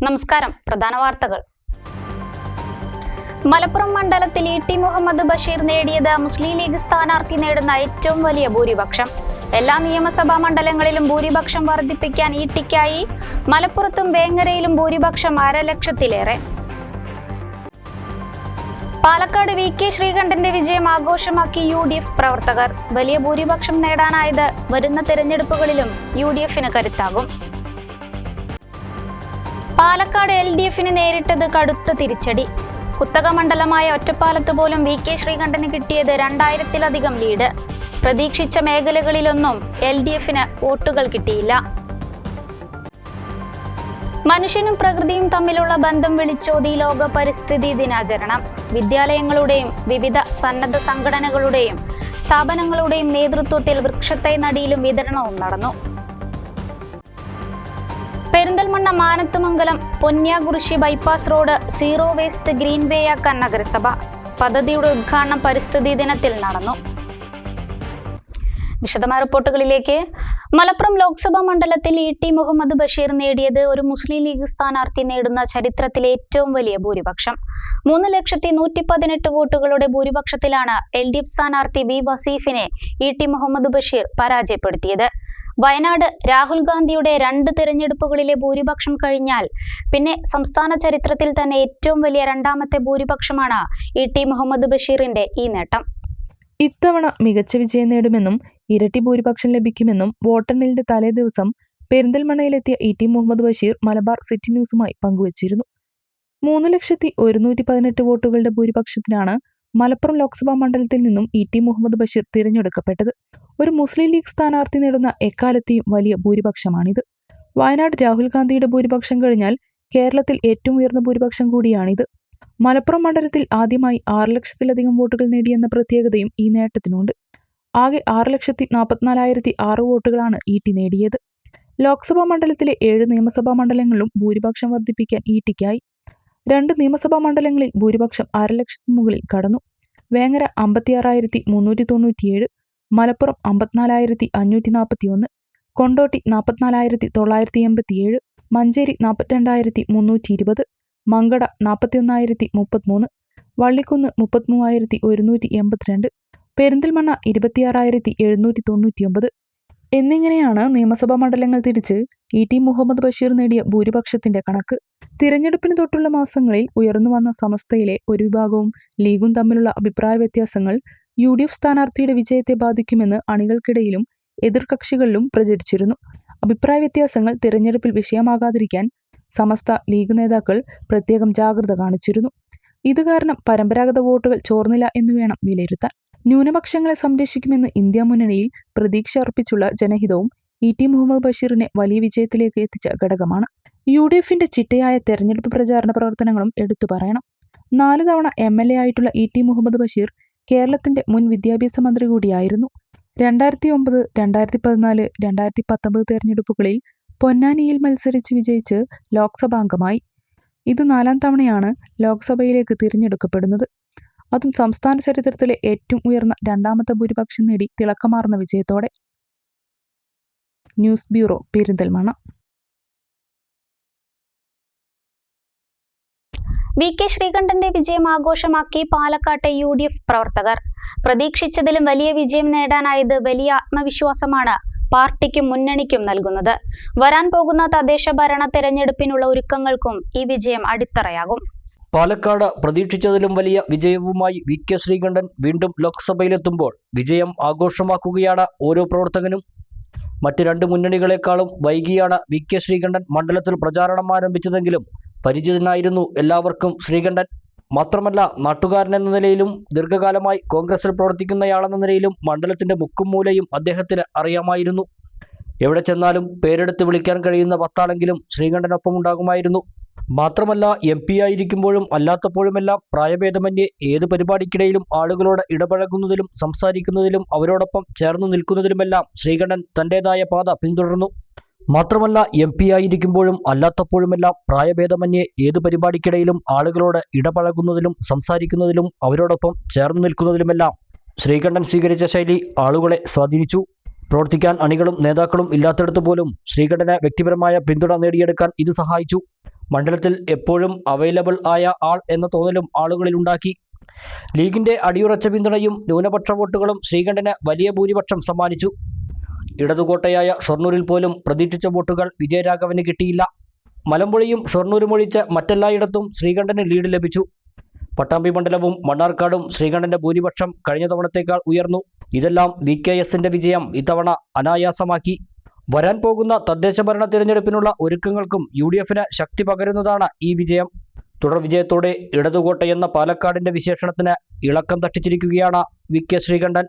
നമസ്കാരം. പ്രധാന വാർത്തകൾ. മലപ്പുറം മണ്ഡലത്തിൽ ഇ.ടി. മുഹമ്മദ് ബഷീർ നേടിയത് മുസ്ലിം ലീഗ് സ്ഥാനാർത്ഥി നേടുന്ന ഏറ്റവും വലിയ ഭൂരിപക്ഷം. എല്ലാ നിയമസഭാ മണ്ഡലങ്ങളിലും ഭൂരിപക്ഷം വർദ്ധിപ്പിക്കാൻ ഇ.ടിക്കായി. മലപ്പുറത്തും വേങ്ങരയിലും ഭൂരിപക്ഷം 1,00,000-ലേറെ. പാലക്കാട് വി.കെ. ശ്രീകണ്ഠന്റെ വിജയം ആഘോഷമാക്കി യു.ഡി.എഫ് പ്രവർത്തകർ. വലിയ ഭൂരിപക്ഷം നേടാനായത് വരുന്ന തെരഞ്ഞെടുപ്പുകളിലും യു.ഡി.എഫിന് കരുത്താകും. പാലക്കാട് എൽ.ഡി.എഫിന് നേരിട്ടത് കടുത്ത തിരിച്ചടി. കുത്തക മണ്ഡലമായ ഒറ്റപ്പാലത്ത് പോലും വി.കെ. ശ്രീകണ്ഠന് കിട്ടിയത് 2000-ലധികം ലീഡ്. പ്രതീക്ഷിച്ച മേഖലകളിലൊന്നും എൽ.ഡി.എഫിന് വോട്ടുകൾ കിട്ടിയില്ല. മനുഷ്യനും പ്രകൃതിയും തമ്മിലുള്ള ബന്ധം വിളിച്ചോതി ലോക പരിസ്ഥിതി ദിനാചരണം. വിദ്യാലയങ്ങളുടെയും വിവിധ സന്നദ്ധ സംഘടനകളുടെയും സ്ഥാപനങ്ങളുടെയും നേതൃത്വത്തിൽ വൃക്ഷത്തൈ നടീലും വിതരണവും നടന്നു. Perinthalmanna Manathumangalam Ponyakurissi bypass road zero waste green വേയാക്കാൻ നഗരസഭ. പദ്ധതിയുടെ ഉദ്ഘാടനം പരിസ്ഥിതി ദിനത്തിൽ നടന്നു. വിശദമായ റിപ്പോർട്ടുകളിലേക്ക്. മലപ്പുറം ലോക്സഭാ മണ്ഡലത്തിൽ ഇ.ടി. മുഹമ്മദ് ബഷീർ നേടിയത് ഒരു മുസ്ലിം ലീഗ് സ്ഥാനാർത്ഥി നേടുന്ന ചരിത്രത്തിലെ ഏറ്റവും വലിയ ഭൂരിപക്ഷം. 3,118,000 വോട്ടുകളുടെ ഭൂരിപക്ഷത്തിലാണ് എൽ.ഡി.എഫ് സ്ഥാനാർത്ഥി വി വസീഫിനെ ഇ.ടി. മുഹമ്മദ് ബഷീർ പരാജയപ്പെടുത്തിയത്. വയനാട് രാഹുൽ ഗാന്ധിയുടെ 2 തിരഞ്ഞെടുപ്പുകളിലെ ഭൂരിപക്ഷം കഴിഞ്ഞാൽ പിന്നെ സംസ്ഥാന ചരിത്രത്തിൽ തന്നെ ഏറ്റവും വലിയ രണ്ടാമത്തെ ഭൂരിപക്ഷമാണ് ഇ.ടി. മുഹമ്മദ് ബഷീറിന്റെ ഈ നേട്ടം. ഇത്തവണ മികച്ച വിജയം നേടുമെന്നും ഇരട്ടി ഭൂരിപക്ഷം ലഭിക്കുമെന്നും വോട്ടെണ്ണലിന്റെ തലേ ദിവസം പെരിന്തൽമണ്ണയിലെത്തിയ ഇ.ടി. മുഹമ്മദ് ബഷീർ മലബാർ സിറ്റി ന്യൂസുമായി പങ്കുവച്ചിരുന്നു. 3,18,018 വോട്ടുകളുടെ ഭൂരിപക്ഷത്തിനാണ് മലപ്പുറം ലോക്സഭാ മണ്ഡലത്തിൽ നിന്നും ഇ.ടി. മുഹമ്മദ് ബഷീർ തിരഞ്ഞെടുക്കപ്പെട്ടത്. ഒരു മുസ്ലിം ലീഗ് സ്ഥാനാർത്ഥി നേടുന്ന എക്കാലത്തെയും വലിയ ഭൂരിപക്ഷമാണിത്. വയനാട് രാഹുൽ ഗാന്ധിയുടെ ഭൂരിപക്ഷം കഴിഞ്ഞാൽ കേരളത്തിൽ ഏറ്റവും ഉയർന്ന ഭൂരിപക്ഷം കൂടിയാണിത്. മലപ്പുറം മണ്ഡലത്തിൽ ആദ്യമായി 6,00,000-ലധികം വോട്ടുകൾ നേടിയെന്ന പ്രത്യേകതയും ഈ നേട്ടത്തിനുണ്ട്. ആകെ 6,44,006 വോട്ടുകളാണ് ഇ.ടി. നേടിയത്. ലോക്സഭാ മണ്ഡലത്തിലെ 7 നിയമസഭാ മണ്ഡലങ്ങളിലും ഭൂരിപക്ഷം വർദ്ധിപ്പിക്കാൻ ഇ.ടിക്കായി. 2 നിയമസഭാ മണ്ഡലങ്ങളിൽ ഭൂരിപക്ഷം 1,00,000 മുകളിൽ കടന്നു. വേങ്ങര 56,397, മലപ്പുറം 54,541, കൊണ്ടോട്ടി 44,987, മഞ്ചേരി 42,320, മങ്കട 41,033, വള്ളിക്കുന്ന് 33,182, പെരിന്തൽമണ്ണ 26,799 എന്നിങ്ങനെയാണ് നിയമസഭാ മണ്ഡലങ്ങൾ തിരിച്ച് ഇ.ടി. മുഹമ്മദ് ബഷീർ നേടിയ ഭൂരിപക്ഷത്തിന്റെ കണക്ക്. തിരഞ്ഞെടുപ്പിന് തൊട്ടുള്ള മാസങ്ങളിൽ ഉയർന്നു വന്ന സമസ്തയിലെ ഒരു വിഭാഗവും ലീഗും തമ്മിലുള്ള അഭിപ്രായ വ്യത്യാസങ്ങൾ യു.ഡി.എഫ് സ്ഥാനാർത്ഥിയുടെ വിജയത്തെ ബാധിക്കുമെന്ന് അണികൾക്കിടയിലും എതിർകക്ഷികളിലും പ്രചരിച്ചിരുന്നു. അഭിപ്രായ വ്യത്യാസങ്ങൾ തിരഞ്ഞെടുപ്പിൽ വിഷയമാകാതിരിക്കാൻ സമസ്ത ലീഗ് നേതാക്കൾ പ്രത്യേകം ജാഗ്രത കാണിച്ചിരുന്നു. ഇത് കാരണം പരമ്പരാഗത വോട്ടുകൾ ചോർന്നില്ല എന്ന് വേണം വിലയിരുത്താൻ. ന്യൂനപക്ഷങ്ങളെ സംരക്ഷിക്കുമെന്ന് ഇന്ത്യ മുന്നണിയിൽ പ്രതീക്ഷ അർപ്പിച്ചുള്ള ജനഹിതവും ഇ.ടി. മുഹമ്മദ് ബഷീറിനെ വലിയ വിജയത്തിലേക്ക് എത്തിച്ച ഘടകമാണ്. യു.ഡി.എഫിന്റെ ചിട്ടയായ തെരഞ്ഞെടുപ്പ് പ്രചാരണ പ്രവർത്തനങ്ങളും എടുത്തു പറയണം. 4 തവണ എം.എൽ.എ. ആയിട്ടുള്ള ഇ.ടി. മുഹമ്മദ് ബഷീർ കേരളത്തിന്റെ മുൻ വിദ്യാഭ്യാസ മന്ത്രി കൂടിയായിരുന്നു. 2009, 2014, 2019 തെരഞ്ഞെടുപ്പുകളിൽ പൊന്നാനിയിൽ മത്സരിച്ച് വിജയിച്ച് ലോക്സഭാംഗമായി. ഇത് 4ാം തവണയാണ് ലോക്സഭയിലേക്ക് തിരഞ്ഞെടുക്കപ്പെടുന്നത്. അതും സംസ്ഥാന ചരിത്രത്തിലെ ഏറ്റവും ഉയർന്ന 2ാമത്തെ ഭൂരിപക്ഷം നേടി തിളക്കമാർന്ന വിജയത്തോടെ. News bureau, Perinthalmanna. വി.കെ. ശ്രീകണ്ഠന്റെ വിജയം ആഘോഷമാക്കി പാലക്കാട്ടെ യു.ഡി.എഫ് പ്രവർത്തകർ. പ്രതീക്ഷിച്ചതിലും വലിയ വിജയം നേടാനായത് വലിയ ആത്മവിശ്വാസമാണ് പാർട്ടിക്കും മുന്നണിക്കും നൽകുന്നത്. വരാൻ പോകുന്ന തദ്ദേശ ഭരണ തെരഞ്ഞെടുപ്പിനുള്ള ഒരുക്കങ്ങൾക്കും ഈ വിജയം അടിത്തറയാകും. പാലക്കാട് പ്രതീക്ഷിച്ചതിലും വലിയ വിജയവുമായി വി.കെ. ശ്രീകണ്ഠൻ വീണ്ടും ലോക്സഭയിലെത്തുമ്പോൾ വിജയം ആഘോഷമാക്കുകയാണ് ഓരോ പ്രവർത്തകനും. മറ്റ് 2 മുന്നണികളെക്കാളും വൈകിയാണ് വി.കെ. ശ്രീകണ്ഠൻ മണ്ഡലത്തിൽ പ്രചാരണം ആരംഭിച്ചതെങ്കിലും പരിചിതനായിരുന്നു എല്ലാവർക്കും ശ്രീകണ്ഠൻ. മാത്രമല്ല, നാട്ടുകാരനെന്ന നിലയിലും ദീർഘകാലമായി കോൺഗ്രസിൽ പ്രവർത്തിക്കുന്നയാളെന്ന നിലയിലും മണ്ഡലത്തിന്റെ മുക്കും മൂലയും അദ്ദേഹത്തിന് അറിയാമായിരുന്നു. എവിടെ ചെന്നാലും പേരെടുത്ത് വിളിക്കാൻ കഴിയുന്ന 10 ആളെങ്കിലും ശ്രീകണ്ഠനൊപ്പം ഉണ്ടാകുമായിരുന്നു. മാത്രമല്ല, എം.പി. ആയിരിക്കുമ്പോഴും അല്ലാത്തപ്പോഴുമെല്ലാം പ്രായഭേദമന്യേ ഏത് പരിപാടിക്കിടയിലും ആളുകളോട് ഇടപഴകുന്നതിലും സംസാരിക്കുന്നതിലും അവരോടൊപ്പം ചേർന്നു നിൽക്കുന്നതിലുമെല്ലാം ശ്രീകണ്ഠൻ തൻ്റെതായ പാത പിന്തുടർന്നു. മാത്രമല്ല, എം.പി. ആയിരിക്കുമ്പോഴും അല്ലാത്തപ്പോഴുമെല്ലാം പ്രായഭേദമന്യേ ഏത് പരിപാടിക്കിടയിലും ആളുകളോട് ഇടപഴകുന്നതിലും സംസാരിക്കുന്നതിലും അവരോടൊപ്പം ചേർന്നു നിൽക്കുന്നതിലുമെല്ലാം ശ്രീകണ്ഠൻ സ്വീകരിച്ച ശൈലി ആളുകളെ സ്വാധീനിച്ചു. പ്രവർത്തിക്കാൻ അണികളും നേതാക്കളും ഇല്ലാത്തിടത്ത് പോലും ശ്രീകണ്ഠന് വ്യക്തിപരമായ പിന്തുണ നേടിയെടുക്കാൻ ഇത് സഹായിച്ചു. മണ്ഡലത്തിൽ എപ്പോഴും അവൈലബിൾ ആയ ആൾ എന്ന തോന്നലും ആളുകളിലുണ്ടാക്കി. ലീഗിന്റെ അടിയുറച്ച പിന്തുണയും ന്യൂനപക്ഷ വോട്ടുകളും ശ്രീകണ്ഠന് വലിയ ഭൂരിപക്ഷം സമ്മാനിച്ചു. ഇടതുകോട്ടയായ ഷൊർണൂരിൽ പോലും പ്രതീക്ഷിച്ച വോട്ടുകൾ വിജയരാഘവന് കിട്ടിയില്ല. മലമ്പുഴയും ഷൊർണൂരും ഒഴിച്ച് മറ്റെല്ലായിടത്തും ശ്രീകണ്ഠന് ലീഡ് ലഭിച്ചു. പട്ടാമ്പി മണ്ഡലവും മണ്ണാർക്കാടും ശ്രീകണ്ഠന്റെ ഭൂരിപക്ഷം കഴിഞ്ഞ തവണത്തേക്കാൾ ഉയർന്നു. ഇതെല്ലാം VKSന്റെ വിജയം ഇത്തവണ അനായാസമാക്കി. വരാൻ പോകുന്ന തദ്ദേശഭരണ തിരഞ്ഞെടുപ്പിനുള്ള ഒരുക്കങ്ങൾക്കും UDFന് ശക്തി പകരുന്നതാണ് ഈ വിജയം. തുടർ വിജയത്തോടെ ഇടതുകോട്ടയെന്ന പാലക്കാടിന്റെ വിശേഷണത്തിന് ഇളക്കം തട്ടിച്ചിരിക്കുകയാണ് VK ശ്രീകണ്ഠൻ.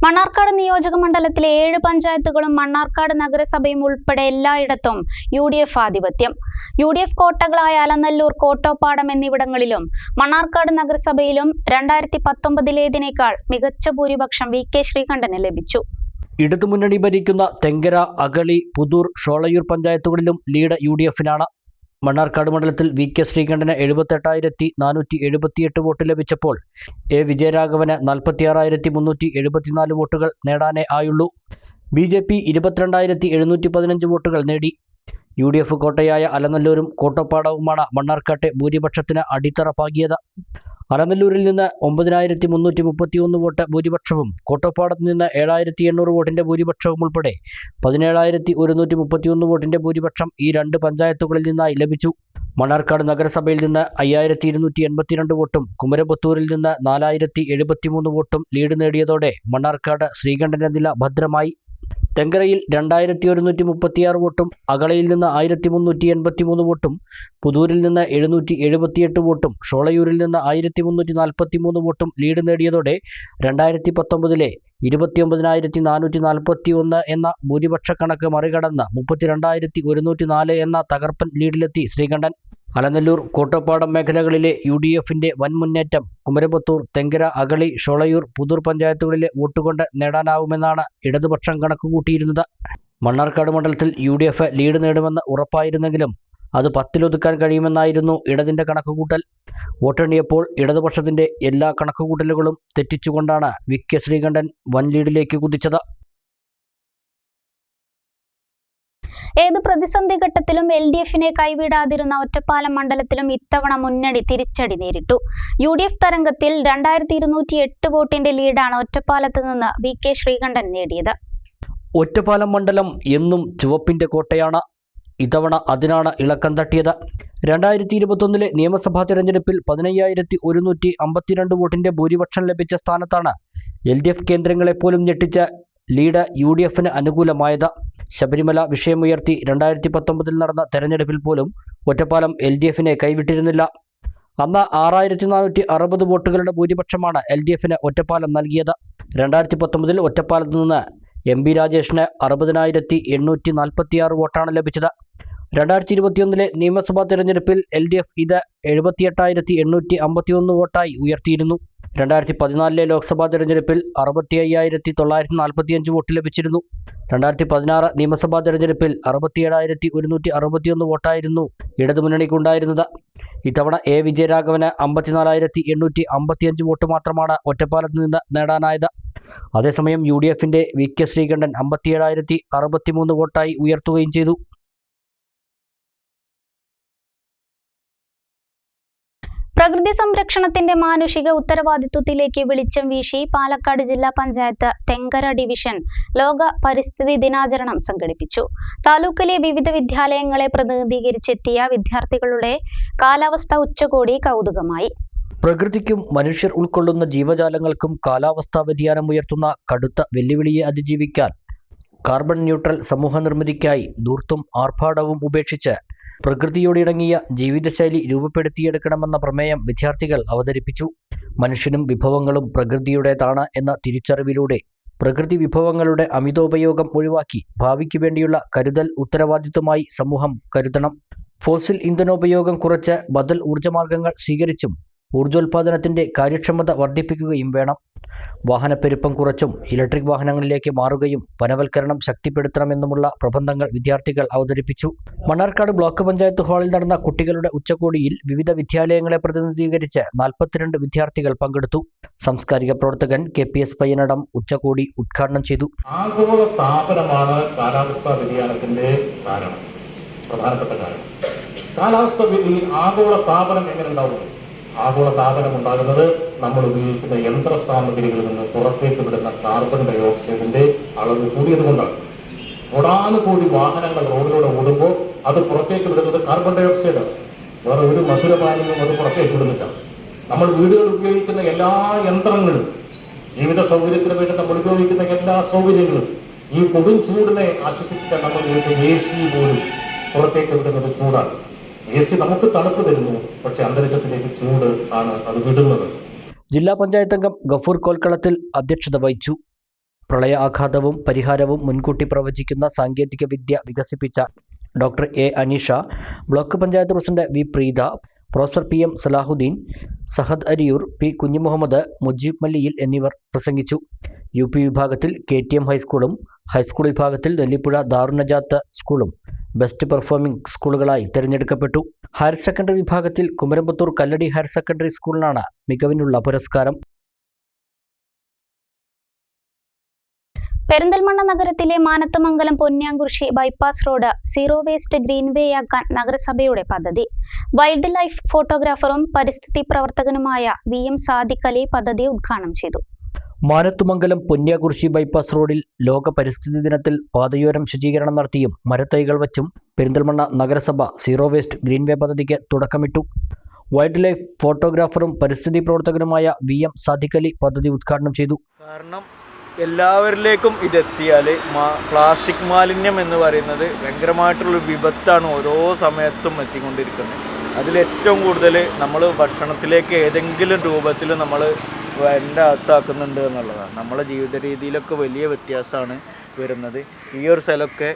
മണ്ണാർക്കാട് നിയോജക മണ്ഡലത്തിലെ 7 പഞ്ചായത്തുകളും മണ്ണാർക്കാട് നഗരസഭയും ഉൾപ്പെടെ എല്ലായിടത്തും UDF ആധിപത്യം. UDF കോട്ടകളായ അലനല്ലൂർ, കോട്ടോപ്പാടം എന്നിവിടങ്ങളിലും മണ്ണാർക്കാട് നഗരസഭയിലും 2019-ലേതിനേക്കാൾ മികച്ച ഭൂരിപക്ഷം VK ശ്രീകണ്ഠന് ലഭിച്ചു. ഇടതുമുന്നണി ഭരിക്കുന്ന തെങ്കര, അഗളി, പുതൂർ, ഷോളയൂർ പഞ്ചായത്തുകളിലും ലീഡ് UDFനാണ്. മണ്ണാർക്കാട് മണ്ഡലത്തിൽ VK ശ്രീകണ്ഠന് 78,478 വോട്ട് ലഭിച്ചപ്പോൾ വിജയരാഘവന് 46,374 വോട്ടുകൾ നേടാനേ ആയുള്ളൂ. BJP 22,715 വോട്ടുകൾ നേടി. UDF കോട്ടയായ അലനല്ലൂരും കോട്ടപ്പാടവുമാണ് മണ്ണാർക്കാട്ടെ ഭൂരിപക്ഷത്തിന് അടിത്തറ പാകിയത്. അലനല്ലൂരിൽ നിന്ന് 9,331 വോട്ട് ഭൂരിപക്ഷവും കോട്ടപ്പാടത്ത് നിന്ന് 7,800 വോട്ടിന്റെ ഭൂരിപക്ഷവും ഉൾപ്പെടെ 17,131 വോട്ടിന്റെ ഭൂരിപക്ഷം ഈ 2 പഞ്ചായത്തുകളിൽ നിന്നായി ലഭിച്ചു. മണ്ണാർക്കാട് നഗരസഭയിൽ നിന്ന് 5,282 വോട്ടും കുമരപുത്തൂരിൽ നിന്ന് 4,073 വോട്ടും ലീഡ് നേടിയതോടെ മണ്ണാർക്കാട് ശ്രീകണ്ഠന്റെ നില ഭദ്രമായി. തെങ്കരയിൽ 2,136 വോട്ടും അകളയിൽ നിന്ന് 1,383 വോട്ടും പുതൂരിൽ നിന്ന് 778 വോട്ടും ഷോളയൂരിൽ നിന്ന് 1,343 വോട്ടും ലീഡ് നേടിയതോടെ 2019-ലെ 29,441 എന്ന ഭൂരിപക്ഷ കണക്ക് മറികടന്ന് 32,104 എന്ന തകർപ്പൻ ലീഡിലെത്തി ശ്രീകണ്ഠൻ. അലനല്ലൂർ, കോട്ടപ്പാടം മേഖലകളിലെ UDFന്റെ വൻ മുന്നേറ്റം കുമരപുത്തൂർ, തെങ്കര, അകളി, ഷോളയൂർ, പുതൂർ പഞ്ചായത്തുകളിലെ വോട്ടുകൊണ്ട് നേടാനാവുമെന്നാണ് ഇടതുപക്ഷം കണക്കുകൂട്ടിയിരുന്നത്. മണ്ണാർക്കാട് മണ്ഡലത്തിൽ UDF ലീഡ് നേടുമെന്ന് ഉറപ്പായിരുന്നെങ്കിലും അത് 10-ലൊതുക്കാൻ കഴിയുമെന്നായിരുന്നു ഇടതിന്റെ കണക്കുകൂട്ടൽ. വോട്ടെണ്ണിയപ്പോൾ ഇടതുപക്ഷത്തിന്റെ എല്ലാ കണക്കുകൂട്ടലുകളും തെറ്റിച്ചുകൊണ്ടാണ് VK ശ്രീകണ്ഠൻ വൻ ലീഡിലേക്ക് കുതിച്ചത്. ഏത് പ്രതിസന്ധി ഘട്ടത്തിലും LDFനെ കൈവിടാതിരുന്ന ഒറ്റപ്പാലം മണ്ഡലത്തിലും ഇത്തവണ മുന്നണി തിരിച്ചടി നേരിട്ടു. UDF തരംഗത്തിൽ 2,208 വോട്ടിന്റെ ലീഡാണ് ഒറ്റപ്പാലത്ത് നിന്ന് VK ശ്രീകണ്ഠൻ നേടിയത്. ഒറ്റപ്പാലം മണ്ഡലം എന്നും ചുവപ്പിന്റെ കോട്ടയാണ്. ഇത്തവണ അതിനാണ് ഇളക്കം തട്ടിയത്. 2021-ലെ നിയമസഭാ തെരഞ്ഞെടുപ്പിൽ 15,152 വോട്ടിന്റെ ഭൂരിപക്ഷം ലഭിച്ച സ്ഥാനത്താണ് LDF കേന്ദ്രങ്ങളെപ്പോലും ഞെട്ടിച്ച ലീഡ് UDFന് അനുകൂലമായത്. ശബരിമല വിഷയമുയർത്തി 2019-ൽ നടന്ന തെരഞ്ഞെടുപ്പിൽ പോലും ഒറ്റപ്പാലം LDFനെ കൈവിട്ടിരുന്നില്ല. അന്ന് 6,460 വോട്ടുകളുടെ ഭൂരിപക്ഷമാണ് LDFന് ഒറ്റപ്പാലം നൽകിയത്. 2019-ൽ ഒറ്റപ്പാലത്ത് നിന്ന് MP രാജേഷിന് 60,846 വോട്ടാണ് ലഭിച്ചത്. 2021-ലെ നിയമസഭാ തെരഞ്ഞെടുപ്പിൽ LDF ഇത് 78,851 വോട്ടായി ഉയർത്തിയിരുന്നു. 2014-ലെ ലോക്സഭാ തെരഞ്ഞെടുപ്പിൽ 65,945 വോട്ട് ലഭിച്ചിരുന്നു. 2016 നിയമസഭാ തെരഞ്ഞെടുപ്പിൽ 67,161 വോട്ടായിരുന്നു ഇടതുമുന്നണിക്കുണ്ടായിരുന്നത്. ഇത്തവണ വിജയരാഘവന് 54,855 വോട്ട് മാത്രമാണ് ഒറ്റപ്പാലത്ത് നിന്ന് നേടാനായത്. അതേസമയം UDFന്റെ VK ശ്രീകണ്ഠൻ 57,063 വോട്ടായി ഉയർത്തുകയും ചെയ്തു. പ്രകൃതി സംരക്ഷണത്തിന്റെ മാനുഷിക ഉത്തരവാദിത്വത്തിലേക്ക് വെളിച്ചം വീശി പാലക്കാട് ജില്ലാ പഞ്ചായത്ത് തെങ്കര ഡിവിഷൻ ലോക പരിസ്ഥിതി ദിനാചരണം സംഘടിപ്പിച്ചു. താലൂക്കിലെ വിവിധ വിദ്യാലയങ്ങളെ പ്രതിനിധീകരിച്ചെത്തിയ വിദ്യാർത്ഥികളുടെ കാലാവസ്ഥ ഉച്ചകോടി കൗതുകമായി. പ്രകൃതിക്കും മനുഷ്യർ ഉൾക്കൊള്ളുന്ന ജീവജാലങ്ങൾക്കും കാലാവസ്ഥാ വ്യതിയാനം ഉയർത്തുന്ന കടുത്ത വെല്ലുവിളിയെ അതിജീവിക്കാൻ കാർബൺ ന്യൂട്രൽ സമൂഹ നിർമ്മിതിക്കായി ധൂർത്തും ആർഭാടവും ഉപേക്ഷിച്ച് പ്രകൃതിയോടിണങ്ങിയ ജീവിതശൈലി രൂപപ്പെടുത്തിയെടുക്കണമെന്ന പ്രമേയം വിദ്യാർത്ഥികൾ അവതരിപ്പിച്ചു. മനുഷ്യനും വിഭവങ്ങളും പ്രകൃതിയുടേതാണ് എന്ന തിരിച്ചറിവിലൂടെ പ്രകൃതി വിഭവങ്ങളുടെ അമിതോപയോഗം ഒഴിവാക്കി ഭാവിക്ക് വേണ്ടിയുള്ള കരുതൽ ഉത്തരവാദിത്വമായി സമൂഹം കരുതണം. ഫോസിൽ ഇന്ധനോപയോഗം കുറച്ച് ബദൽ ഊർജ്ജമാർഗങ്ങൾ സ്വീകരിച്ചും ഊർജ്ജോൽപാദനത്തിന്റെ കാര്യക്ഷമത വർദ്ധിപ്പിക്കുകയും വേണം. വാഹനപ്പെരുപ്പം കുറച്ചും ഇലക്ട്രിക് വാഹനങ്ങളിലേക്ക് മാറുകയും വനവൽക്കരണം ശക്തിപ്പെടുത്തണമെന്നുമുള്ള പ്രബന്ധങ്ങൾ വിദ്യാർത്ഥികൾ അവതരിപ്പിച്ചു. മണ്ണാർക്കാട് ബ്ലോക്ക് പഞ്ചായത്ത് ഹാളിൽ നടന്ന കുട്ടികളുടെ ഉച്ചകോടിയിൽ വിവിധ വിദ്യാലയങ്ങളെ പ്രതിനിധീകരിച്ച് 42 വിദ്യാർത്ഥികൾ പങ്കെടുത്തു. സാംസ്കാരിക പ്രവർത്തകൻ KPS പയ്യനടം ഉച്ചകോടി ഉദ്ഘാടനം ചെയ്തു. ആഗോള താപനമാണ് കാലാവസ്ഥാ വ്യതിയാനത്തിന്റെ കാരണം, പ്രധാനപ്പെട്ട കാരണം. കാലാവസ്ഥ ആഗോള താപനം എങ്ങനെ ഉണ്ടാവും? ആഗോള താപനം ഉണ്ടാകുന്നത് നമ്മൾ ഉപയോഗിക്കുന്ന യന്ത്ര സാമഗ്രികളിൽ നിന്ന് പുറത്തേക്ക് വിടുന്ന കാർബൺ ഡൈ ഓക്സൈഡിന്റെ അളവ് കൂടിയത് കൊണ്ടാണ്. കോടാനുകോടി വാഹനങ്ങൾ റോഡിലൂടെ ഓടുമ്പോൾ അത് പുറത്തേക്ക് വിടുന്നത് കാർബൺ ഡൈ ഓക്സൈഡാണ്. വേറെ ഒരു മധുരപാനീയവും അത് പുറത്തേക്ക് വിടുന്നില്ല. നമ്മൾ വീടുകളിൽ ഉപയോഗിക്കുന്ന എല്ലാ യന്ത്രങ്ങളും, ജീവിത സൗകര്യത്തിന് വേണ്ടി നമ്മൾ ഉപയോഗിക്കുന്ന എല്ലാ സൗകര്യങ്ങളും, ഈ കൊടും ചൂടിനെ ആശ്വസിപ്പിക്കാൻ നമ്മൾ ഉപയോഗിച്ച AC പോലും പുറത്തേക്ക് വിടുന്നത് ചൂടാണ്. AC നമുക്ക് തണുപ്പ് തരുന്നു, പക്ഷെ അന്തരീക്ഷത്തിലേക്ക് ചൂട് ആണ് അത് വിടുന്നത്. ജില്ലാ പഞ്ചായത്ത് അംഗം ഗഫൂർ കോൽക്കളത്തിൽ അധ്യക്ഷത വഹിച്ചു. പ്രളയ ആഘാതവും പരിഹാരവും മുൻകൂട്ടി പ്രവചിക്കുന്ന സാങ്കേതിക വിദ്യ വികസിപ്പിച്ച doctor A. Aneesha, block panchayat president V. Preetha, professor PM Salahuddin, Sahad Ariyur, P. Kunjumuhammad, Mujeeb Malliyil എന്നിവർ പ്രസംഗിച്ചു. UP വിഭാഗത്തിൽ KTM ഹൈസ്കൂളും ഹൈസ്കൂൾ വിഭാഗത്തിൽ നെല്ലിപ്പുഴ ദാറുന്നജാത്ത് സ്കൂളും ബെസ്റ്റ് പെർഫോമിംഗ് സ്കൂളുകളായി തിരഞ്ഞെടുക്കപ്പെട്ടു. ഹയർ സെക്കൻഡറി വിഭാഗത്തിൽ കുമരമ്പത്തൂർ കല്ലടി ഹയർ സെക്കൻഡറി സ്കൂളിനാണ് മികവിനുള്ള പുരസ്കാരം. പെരിന്തൽമണ്ണ നഗരത്തിലെ Manathumangalam Ponyamkurissi bypass road zero waste ഗ്രീൻവേയാക്കാൻ നഗരസഭയുടെ പദ്ധതി. വൈൽഡ് ലൈഫ് ഫോട്ടോഗ്രാഫറും പരിസ്ഥിതി പ്രവർത്തകനുമായ VM സാദിഖ് അലി പദ്ധതി ഉദ്ഘാടനം ചെയ്തു. മാനത്തുമംഗലം പൊന്യാകുറിശി ബൈപ്പാസ് റോഡിൽ ലോക പരിസ്ഥിതി ദിനത്തിൽ പാതയോരം ശുചീകരണം നടത്തിയും മരത്തൈകൾ വച്ചും പെരിന്തൽമണ്ണ നഗരസഭ സീറോ വേസ്റ്റ് ഗ്രീൻവേ പദ്ധതിക്ക് തുടക്കമിട്ടു. വൈൽഡ് ലൈഫ് ഫോട്ടോഗ്രാഫറും പരിസ്ഥിതി പ്രവർത്തകനുമായ VM സാദിഖ് അലി പദ്ധതി ഉദ്ഘാടനം ചെയ്തു. കാരണം എല്ലാവരിലേക്കും ഇതെത്തിയാൽ പ്ലാസ്റ്റിക് മാലിന്യം എന്ന് പറയുന്നത് ഭയങ്കരമായിട്ടുള്ളൊരു വിപത്താണ് ഓരോ സമയത്തും എത്തിക്കൊണ്ടിരിക്കുന്നത്. അതിലേറ്റവും കൂടുതൽ നമ്മൾ ഭക്ഷണത്തിലേക്ക് ഏതെങ്കിലും രൂപത്തിൽ നമ്മൾ എൻ്റെ അകത്താക്കുന്നുണ്ട് എന്നുള്ളതാണ്. നമ്മളെ ജീവിത രീതിയിലൊക്കെ വലിയ വ്യത്യാസമാണ് വരുന്നത്. ഈ ഒരു സ്ഥലമൊക്കെ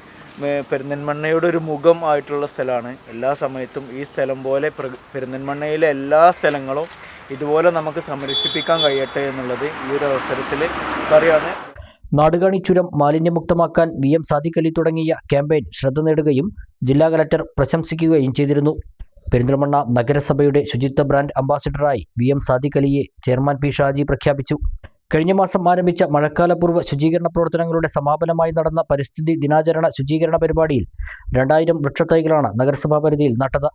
പെരിന്തൽമണ്ണയുടെ ഒരു മുഖം ആയിട്ടുള്ള സ്ഥലമാണ്. എല്ലാ സമയത്തും ഈ സ്ഥലം പോലെ പെരിന്തൽമണ്ണയിലെ എല്ലാ സ്ഥലങ്ങളും ഇതുപോലെ നമുക്ക് സംരക്ഷിപ്പിക്കാൻ കഴിയട്ടെ എന്നുള്ളത് ഈ ഒരു അവസരത്തിൽ പറയാണ്. നാടുകാണി ചുരം മാലിന്യമുക്തമാക്കാൻ VM സാദിഖ് അലി തുടങ്ങിയ ക്യാമ്പയിൻ ശ്രദ്ധ നേടുകയും ജില്ലാ കലക്ടർ പ്രശംസിക്കുകയും ചെയ്തിരുന്നു. പെരിന്തൽമണ്ണ നഗരസഭയുടെ ശുചിത്വ ബ്രാൻഡ് അംബാസിഡറായി VM സാദിഖ് അലിയെ ചെയർമാൻ P. ഷാജി പ്രഖ്യാപിച്ചു. കഴിഞ്ഞ മാസം ആരംഭിച്ച മഴക്കാലപൂർവ്വ ശുചീകരണ പ്രവർത്തനങ്ങളുടെ സമാപനമായി നടന്ന പരിസ്ഥിതി ദിനാചരണ ശുചീകരണ പരിപാടിയിൽ 2000 വൃക്ഷത്തൈകളാണ് നഗരസഭാ പരിധിയിൽ നട്ടത്.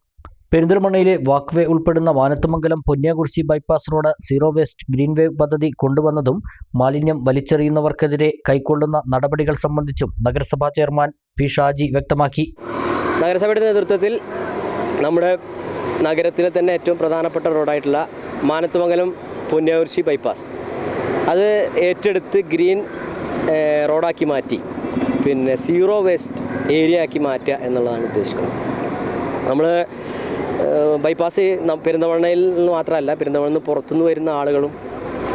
പെരിന്തൽമണ്ണയിലെ വാക്വേ ഉൾപ്പെടുന്ന Manathumangalam Ponyakurissi bypass road zero waste greenway പദ്ധതി കൊണ്ടുവന്നതും മാലിന്യം വലിച്ചെറിയുന്നവർക്കെതിരെ കൈക്കൊള്ളുന്ന നടപടികൾ സംബന്ധിച്ചും നഗരസഭാ ചെയർമാൻ P. ഷാജി വ്യക്തമാക്കി. നഗരസഭയുടെ നേതൃത്വത്തിൽ നമ്മുടെ നഗരത്തിലെ തന്നെ ഏറ്റവും പ്രധാനപ്പെട്ട റോഡായിട്ടുള്ള മാനത്തുമംഗലം പൊന്യാകുറിശി ബൈപ്പാസ് അത് ഏറ്റെടുത്ത് ഗ്രീൻ റോഡാക്കി മാറ്റി സീറോ വേസ്റ്റ് ഏരിയ ആക്കി മാറ്റുക എന്നുള്ളതാണ് ഉദ്ദേശിക്കുന്നത്. നമ്മൾ ബൈപ്പാസ് പെരിന്തൽമണ്ണയിൽ നിന്ന് മാത്രമല്ല, പെരിന്തൽമണ്ണയിൽ നിന്ന് പുറത്തുനിന്ന് വരുന്ന ആളുകളും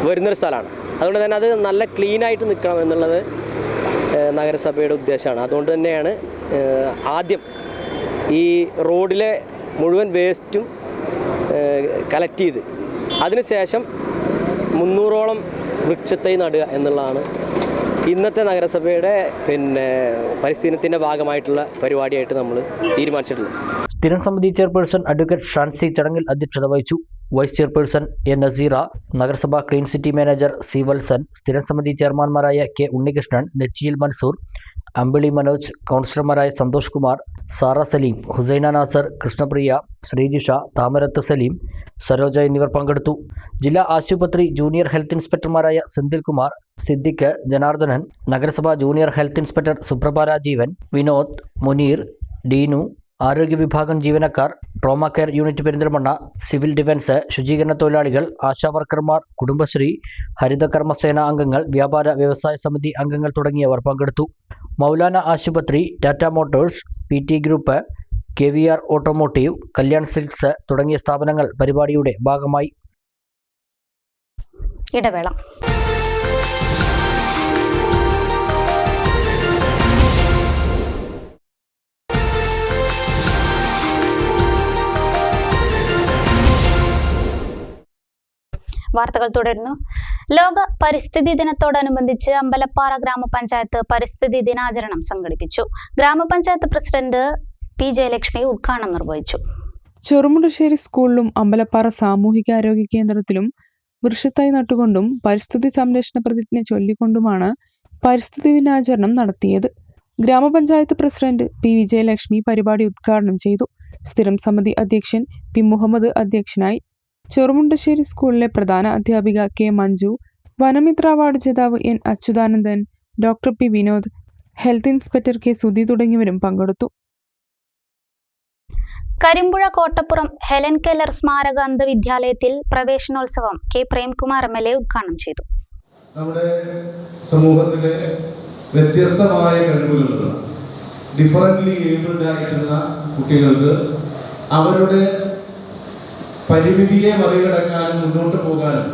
വരുന്നൊരു സ്ഥലമാണ്. അതുകൊണ്ട് തന്നെ അത് നല്ല ക്ലീനായിട്ട് നിൽക്കണം എന്നുള്ളത് നഗരസഭയുടെ ഉദ്ദേശമാണ്. അതുകൊണ്ട് തന്നെയാണ് ആദ്യം ഈ റോഡിലെ മുഴുവൻ വേസ്റ്റും കളക്ട് ചെയ്ത് അതിനുശേഷം 300ഓളം വൃക്ഷത്തൈ നടുക എന്നുള്ളതാണ് ഇന്നത്തെ നഗരസഭയുടെ പരിസ്ഥിതിയുടെ ഭാഗമായിട്ടുള്ള പരിപാടിയായിട്ട് നമ്മൾ തീരുമാനിച്ചിട്ടുള്ളത്. സ്ഥിരം സമിതി ചെയർപേഴ്സൺ അഡ്വക്കേറ്റ് ഷാൻസി ചടങ്ങിൽ അധ്യക്ഷത വഹിച്ചു. Vice chairperson A. നസീറ, നഗരസഭാ clean city manager C. Valsan, സ്ഥിരം സമിതി ചെയർമാൻമാരായ K. ഉണ്ണികൃഷ്ണൻ, നെച്ചിയിൽ മൻസൂർ, അമ്പിളി മനോജ്, കൗൺസിലർമാരായ സന്തോഷ് കുമാർ, സാറ സലീം, ഹുസൈന നാസർ, കൃഷ്ണപ്രിയ, ശ്രീജിഷ, താമരത്ത് സലീം, സരോജ എന്നിവർ പങ്കെടുത്തു. ജില്ലാ ആശുപത്രി ജൂനിയർ ഹെൽത്ത് ഇൻസ്പെക്ടർമാരായ സെന്തിൽ കുമാർ, സിദ്ദിഖ്, ജനാർദ്ദനൻ, നഗരസഭാ ജൂനിയർ ഹെൽത്ത് ഇൻസ്പെക്ടർ സുപ്രഭ രാജീവൻ, വിനോദ്, മുനീർ, ഡീനു, ആരോഗ്യ വിഭാഗം ജീവനക്കാർ, trauma care unit Perinthalmanna, civil defence, ശുചീകരണ തൊഴിലാളികൾ, ആശാവർക്കർമാർ, കുടുംബശ്രീ, ഹരിതകർമ്മസേന അംഗങ്ങൾ, വ്യാപാര വ്യവസായ സമിതി അംഗങ്ങൾ തുടങ്ങിയവർ പങ്കെടുത്തു. മൗലാന ആശുപത്രി, Tata Motors, PT group, KVR automotive, Kalyan silks തുടങ്ങിയ സ്ഥാപനങ്ങൾ പരിപാടിയുടെ ഭാഗമായി. ഇടവേള. വാർത്തകൾ തുടരുന്നു. ലോക പരിസ്ഥിതി ദിനത്തോടനുബന്ധിച്ച് അമ്പലപ്പാറ ഗ്രാമപഞ്ചായത്ത് പരിസ്ഥിതി ദിനാചരണം സംഘടിപ്പിച്ചു. ഗ്രാമപഞ്ചായത്ത് പ്രസിഡന്റ് പി ജയലക്ഷ്മി ഉദ്ഘാടനം നിർവഹിച്ചു. ചെറുമുണ്ടശ്ശേരി സ്കൂളിലും അമ്പലപ്പാറ സാമൂഹികാരോഗ്യ കേന്ദ്രത്തിലും വൃക്ഷത്തൈ നട്ടുകൊണ്ടും പരിസ്ഥിതി സംരക്ഷണ പ്രതിജ്ഞ ചൊല്ലിക്കൊണ്ടുമാണ് പരിസ്ഥിതി ദിനാചരണം നടത്തിയത്. ഗ്രാമപഞ്ചായത്ത് പ്രസിഡന്റ് പി വിജയലക്ഷ്മി പരിപാടി ഉദ്ഘാടനം ചെയ്തു. സ്ഥിരം സമിതി അധ്യക്ഷൻ പി മുഹമ്മദ് അധ്യക്ഷനായി. ചെറുമുണ്ടശ്ശേരി സ്കൂളിലെ പ്രധാന അധ്യാപിക കെ മഞ്ജു, വനമിത്ര അവാർഡ് ജേതാവ് N Achuthanandan, doctor P Vinod, health inspector K Sudhi തുടങ്ങിയവരും പങ്കെടുത്തു. കരിമ്പുഴ കോട്ടപ്പുറം ഹെലൻ കെല്ലർ സ്മാരക അന്ധവിദ്യാലയത്തിൽ പ്രവേശനോത്സവം കെ പ്രേംകുമാർ MLA ഉദ്ഘാടനം ചെയ്തു. നമ്മുടെ സമൂഹത്തിലെ വ്യത്യസ്തമായ കഴിവുകളുള്ള ഡിഫറൻ്റ്ലി ഏബിൾഡ് ആയിട്ടുള്ള കുട്ടികൾക്ക് അവരുടെ പരിമിതിയെ മറികടക്കാനും മുന്നോട്ട് പോകാനും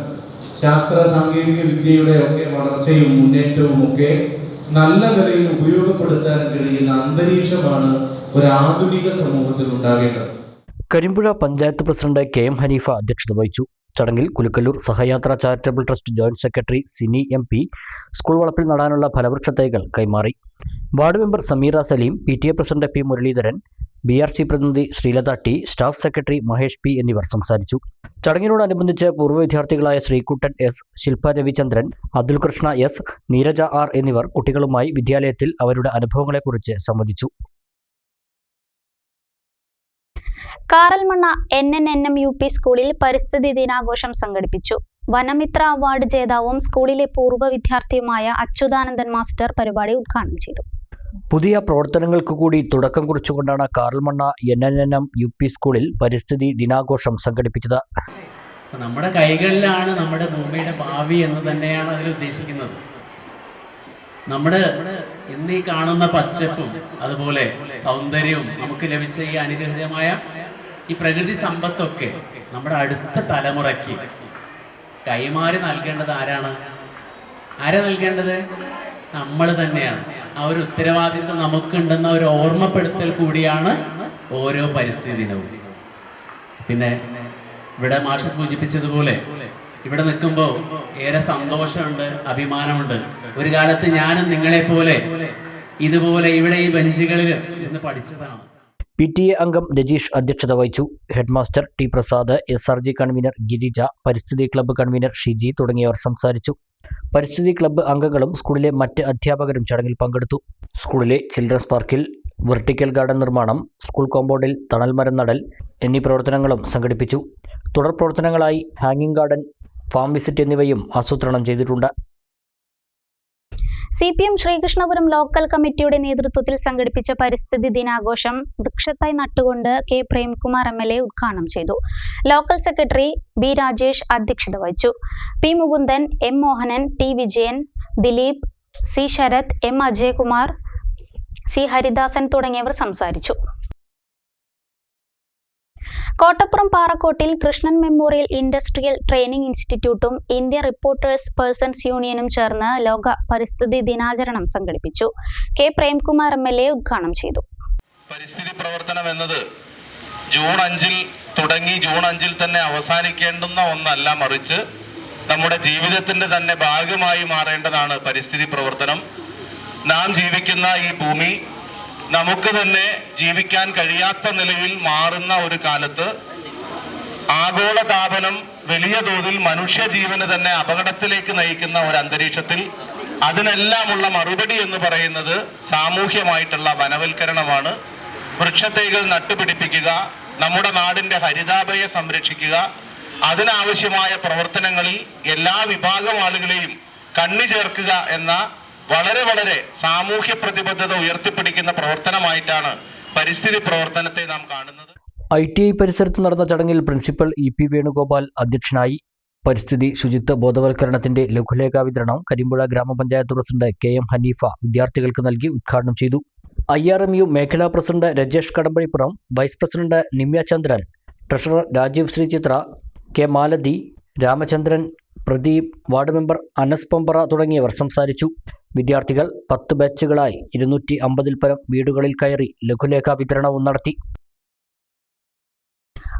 ശാസ്ത്ര സാങ്കേതിക വിദ്യയുടെ ഒക്കെ വളർച്ചയും മുന്നേറ്റവും ഒക്കെ നല്ല നിലയിൽ ഉപയോഗപ്പെടുത്താൻ കഴിയുന്ന അന്തരീക്ഷമാണ് ഒരു ആധുനിക സമൂഹത്തിൽ ഉണ്ടാകേണ്ടത്. കരിമ്പുഴ പഞ്ചായത്ത് പ്രസിഡന്റ് KM ഹനീഫ അധ്യക്ഷത വഹിച്ചു. ചടങ്ങിൽ Kulukkallur Sahayathra charitable trust joint secretary Sini MP school വളപ്പിൽ നടാനുള്ള ഫലവൃക്ഷ തൈകൾ കൈമാറി. Ward member Sameera Saleem, PTA president P Muraleedharan, BRC പ്രതിനിധി Sreelatha T, staff secretary Mahesh P എന്നിവർ സംസാരിച്ചു. ചടങ്ങിനോടനുബന്ധിച്ച് പൂർവ്വ വിദ്യാർത്ഥികളായ ശ്രീകുട്ടൻ S, ശില്പ രവിചന്ദ്രൻ, അതുൽ കൃഷ്ണ S, നീരജ R എന്നിവർ കുട്ടികളുമായി വിദ്യാലയത്തിൽ അവരുടെ അനുഭവങ്ങളെക്കുറിച്ച് സംവദിച്ചു. കാറൽമണ്ണ NNNM UP സ്കൂളിൽ പരിസ്ഥിതി ദിനാഘോഷം സംഘടിപ്പിച്ചു. വനമിത്ര അവാർഡ് ജേതാവും സ്കൂളിലെ പൂർവ്വ വിദ്യാർത്ഥിയുമായ അച്യുതാനന്ദൻ മാസ്റ്റർ പരിപാടി ഉദ്ഘാടനം ചെയ്തു. പുതിയ പ്രവർത്തനങ്ങൾക്ക് കൂടി തുടക്കം കുറിച്ചുകൊണ്ടാണ് കാറൽമണ്ണ NNNM UP സ്കൂളിൽ പരിസ്ഥിതി ദിനാഘോഷം സംഘടിപ്പിച്ചത്. നമ്മുടെ കൈകളിലാണ് നമ്മുടെ ഭൂമിയുടെ ഭാവി എന്ന് തന്നെയാണ് അതിൽ ഉദ്ദേശിക്കുന്നത്. നമ്മുടെ ഇന്ന് ഈ കാണുന്ന പച്ചപ്പും അതുപോലെ സൗന്ദര്യവും നമുക്ക് ലഭിച്ച ഈ അനുഗ്രഹീതമായ ഈ പ്രകൃതി സമ്പത്തൊക്കെ നമ്മുടെ അടുത്ത തലമുറയ്ക്ക് കൈമാറി നൽകേണ്ടത് ആരാണ്? നൽകേണ്ടത്? നമ്മൾ തന്നെയാണ്. ആ ഒരു ഉത്തരവാദിത്വം നമുക്കുണ്ടെന്ന ഒരു ഓർമ്മപ്പെടുത്തൽ കൂടിയാണ് ഓരോ പരിസ്ഥിതി ദിനവും. പിന്നെ ഇവിടെ മാഷ് സൂചിപ്പിച്ചതുപോലെ ഇവിടെ നിൽക്കുമ്പോൾ ഏറെ സന്തോഷമുണ്ട്, അഭിമാനമുണ്ട്. ഒരു കാലത്ത് ഞാനും നിങ്ങളെപ്പോലെ ഇതുപോലെ ഇവിടെ ഈ ബെഞ്ചുകളിൽ നിന്ന് പഠിച്ചതാണ്. PTA അംഗം രജീഷ് അധ്യക്ഷത വഹിച്ചു. Headmaster T Prasad, SRG convener Girija, പരിസ്ഥിതി ക്ലബ്ബ് കൺവീനർ ഷിജി തുടങ്ങിയവർ സംസാരിച്ചു. പരിസ്ഥിതി ക്ലബ്ബ് അംഗങ്ങളും സ്കൂളിലെ മറ്റ് അധ്യാപകരും ചടങ്ങിൽ പങ്കെടുത്തു. സ്കൂളിലെ ചിൽഡ്രൻസ് പാർക്കിൽ വെർട്ടിക്കൽ ഗാർഡൻ നിർമ്മാണം, സ്കൂൾ കോമ്പൗണ്ടിൽ തണൽമരം നടൽ എന്നീ പ്രവർത്തനങ്ങളും സംഘടിപ്പിച്ചു. തുടർ പ്രവർത്തനങ്ങളായി ഹാങ്ങിങ് ഗാർഡൻ, ഫാം വിസിറ്റ് എന്നിവയും ആസൂത്രണം ചെയ്തിട്ടുണ്ട്. CPM ശ്രീകൃഷ്ണപുരം ലോക്കൽ കമ്മിറ്റിയുടെ നേതൃത്വത്തിൽ സംഘടിപ്പിച്ച പരിസ്ഥിതി ദിനാഘോഷം വൃക്ഷത്തൈ നട്ടുകൊണ്ട് കെ പ്രേംകുമാർ MLA ഉദ്ഘാടനം ചെയ്തു. ലോക്കൽ സെക്രട്ടറി B രാജേഷ് അധ്യക്ഷത വഹിച്ചു. P Mukundan, M Mohanan, T Vijayan, Dileep, C Sarath, M Ajayakumar, C Haridasan തുടങ്ങിയവർ സംസാരിച്ചു. Kottappuram Parakkottil Krishnan memorial industrial training ഇൻസ്റ്റിറ്റ്യൂട്ടും ഇന്ത്യൻ റിപ്പോർട്ടേഴ്സ് പേഴ്സൺസ് യൂണിയനും ചേർന്ന് ലോക പരിസ്ഥിതി ദിനാചരണം സംഘടിപ്പിച്ചു. കെ പ്രേംകുമാർ MLA ഉദ്ഘാടനം ചെയ്തു. പരിസ്ഥിതി പ്രവർത്തനം എന്നത് ജൂൺ 5 തുടങ്ങി ജൂൺ 5 തന്നെ അവസാനിക്കേണ്ടുന്ന ഒന്നല്ല, മറിച്ച് നമ്മുടെ ജീവിതത്തിന്റെ തന്നെ ഭാഗമായി മാറേണ്ടതാണ് പരിസ്ഥിതി പ്രവർത്തനം. നാം ജീവിക്കുന്ന ഈ ഭൂമി നമുക്ക് തന്നെ ജീവിക്കാൻ കഴിയാത്ത നിലയിൽ മാറുന്ന ഒരു കാലത്ത് ആഗോളതാപനം വലിയ തോതിൽ മനുഷ്യജീവന് തന്നെ അപകടത്തിലേക്ക് നയിക്കുന്ന ഒരു അന്തരീക്ഷത്തിൽ അതിനെല്ലാമുള്ള മറുപടി എന്ന് പറയുന്നത് സാമൂഹ്യമായിട്ടുള്ള വനവൽക്കരണമാണ്. വൃക്ഷത്തൈകൾ നട്ടുപിടിപ്പിക്കുക, നമ്മുടെ നാടിന്റെ ഹരിതാഭയെ സംരക്ഷിക്കുക, അതിനാവശ്യമായ പ്രവർത്തനങ്ങളിൽ എല്ലാ വിഭാഗം ആളുകളെയും കണ്ണി ചേർക്കുക എന്ന വളരെ സാമൂഹ്യ പ്രതിബദ്ധത ഉയർത്തിപ്പിടിക്കുന്ന പ്രവർത്തനമായിട്ടാണ് പരിസ്ഥിതി പ്രവർത്തനത്തെ നാം കാണുന്നത്. ITI പരിസരത്ത് നടന്ന ചടങ്ങിൽ പ്രിൻസിപ്പൽ EP വേണുഗോപാൽ അധ്യക്ഷനായി. പരിസ്ഥിതി ശുചിത്വ ബോധവൽക്കരണത്തിന്റെ ലഘുലേഖ വിതരണം കരിമ്പുഴ ഗ്രാമപഞ്ചായത്ത് പ്രസിഡന്റ് KM ഹനീഫ വിദ്യാർത്ഥികൾക്ക് നൽകി ഉദ്ഘാടനം ചെയ്തു. IRMU മേഖലാ president Rajesh Kadambazhipuram, vice president Nimya Chandran, treasurer Rajeev Sreechitra, K Malathi, Ramachandran, Pradeep, ward member Anas Pampara തുടങ്ങിയവർ സംസാരിച്ചു. വിദ്യാർത്ഥികൾ 10 ബാച്ചുകളായി 250-ൽ പരം വീടുകളിൽ കയറി ലഘുലേഖ വിതരണവും നടത്തി.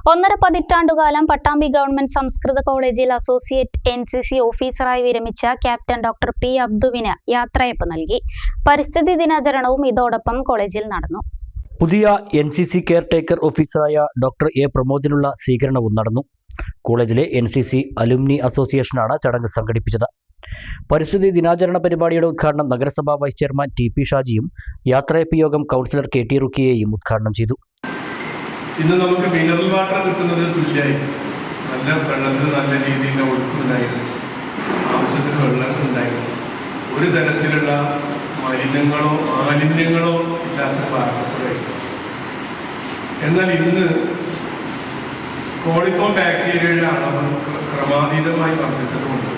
1.5 പതിറ്റാണ്ടുകാലം പട്ടാമ്പി ഗവൺമെന്റ് സംസ്കൃത കോളേജിൽ അസോസിയേറ്റ് NCC ഓഫീസറായി വിരമിച്ച ക്യാപ്റ്റൻ ഡോക്ടർ P. അബ്ദുവിന് യാത്രയയപ്പ് നൽകി. പരിസ്ഥിതി ദിനാചരണവും ഇതോടൊപ്പം കോളേജിൽ നടന്നു. പുതിയ NCC കെയർ ടേക്കർ ഓഫീസറായ ഡോക്ടർ A. പ്രമോദിനുള്ള സ്വീകരണവും നടന്നു. കോളേജിലെ NCC അലുമിനി അസോസിയേഷനാണ് ചടങ്ങ് സംഘടിപ്പിച്ചത്. പരിസ്ഥിതി ദിനാചരണ പരിപാടിയുടെ ഉദ്ഘാടനം നഗരസഭാ വൈസ് ചെയർമാൻ TP ഷാജിയും യാത്രയയപ്പ് യോഗം കൗൺസിലർ KT റുക്കിയയും ഉദ്ഘാടനം ചെയ്തു. ഇന്ന് നമുക്ക് മിനറൽ വാട്ടർ കിട്ടുന്നത് തുല്യമായി നല്ല വെള്ളത്തിന് നല്ല രീതിയിൽ ഒഴുക്കുണ്ടായിരുന്നു, ആവശ്യത്തിന് വെള്ളം ഉണ്ടായിരുന്നു, ഒരു തരത്തിലുള്ള മാലിന്യങ്ങളോ ഇല്ലാത്ത ഭാഗത്തുമായിരുന്നു. എന്നാൽ ഇന്ന് കോളിഫോം ബാക്ടീരിയയുടെ അളവ് ക്രമാതീതമായി വർദ്ധിച്ചതുകൊണ്ട്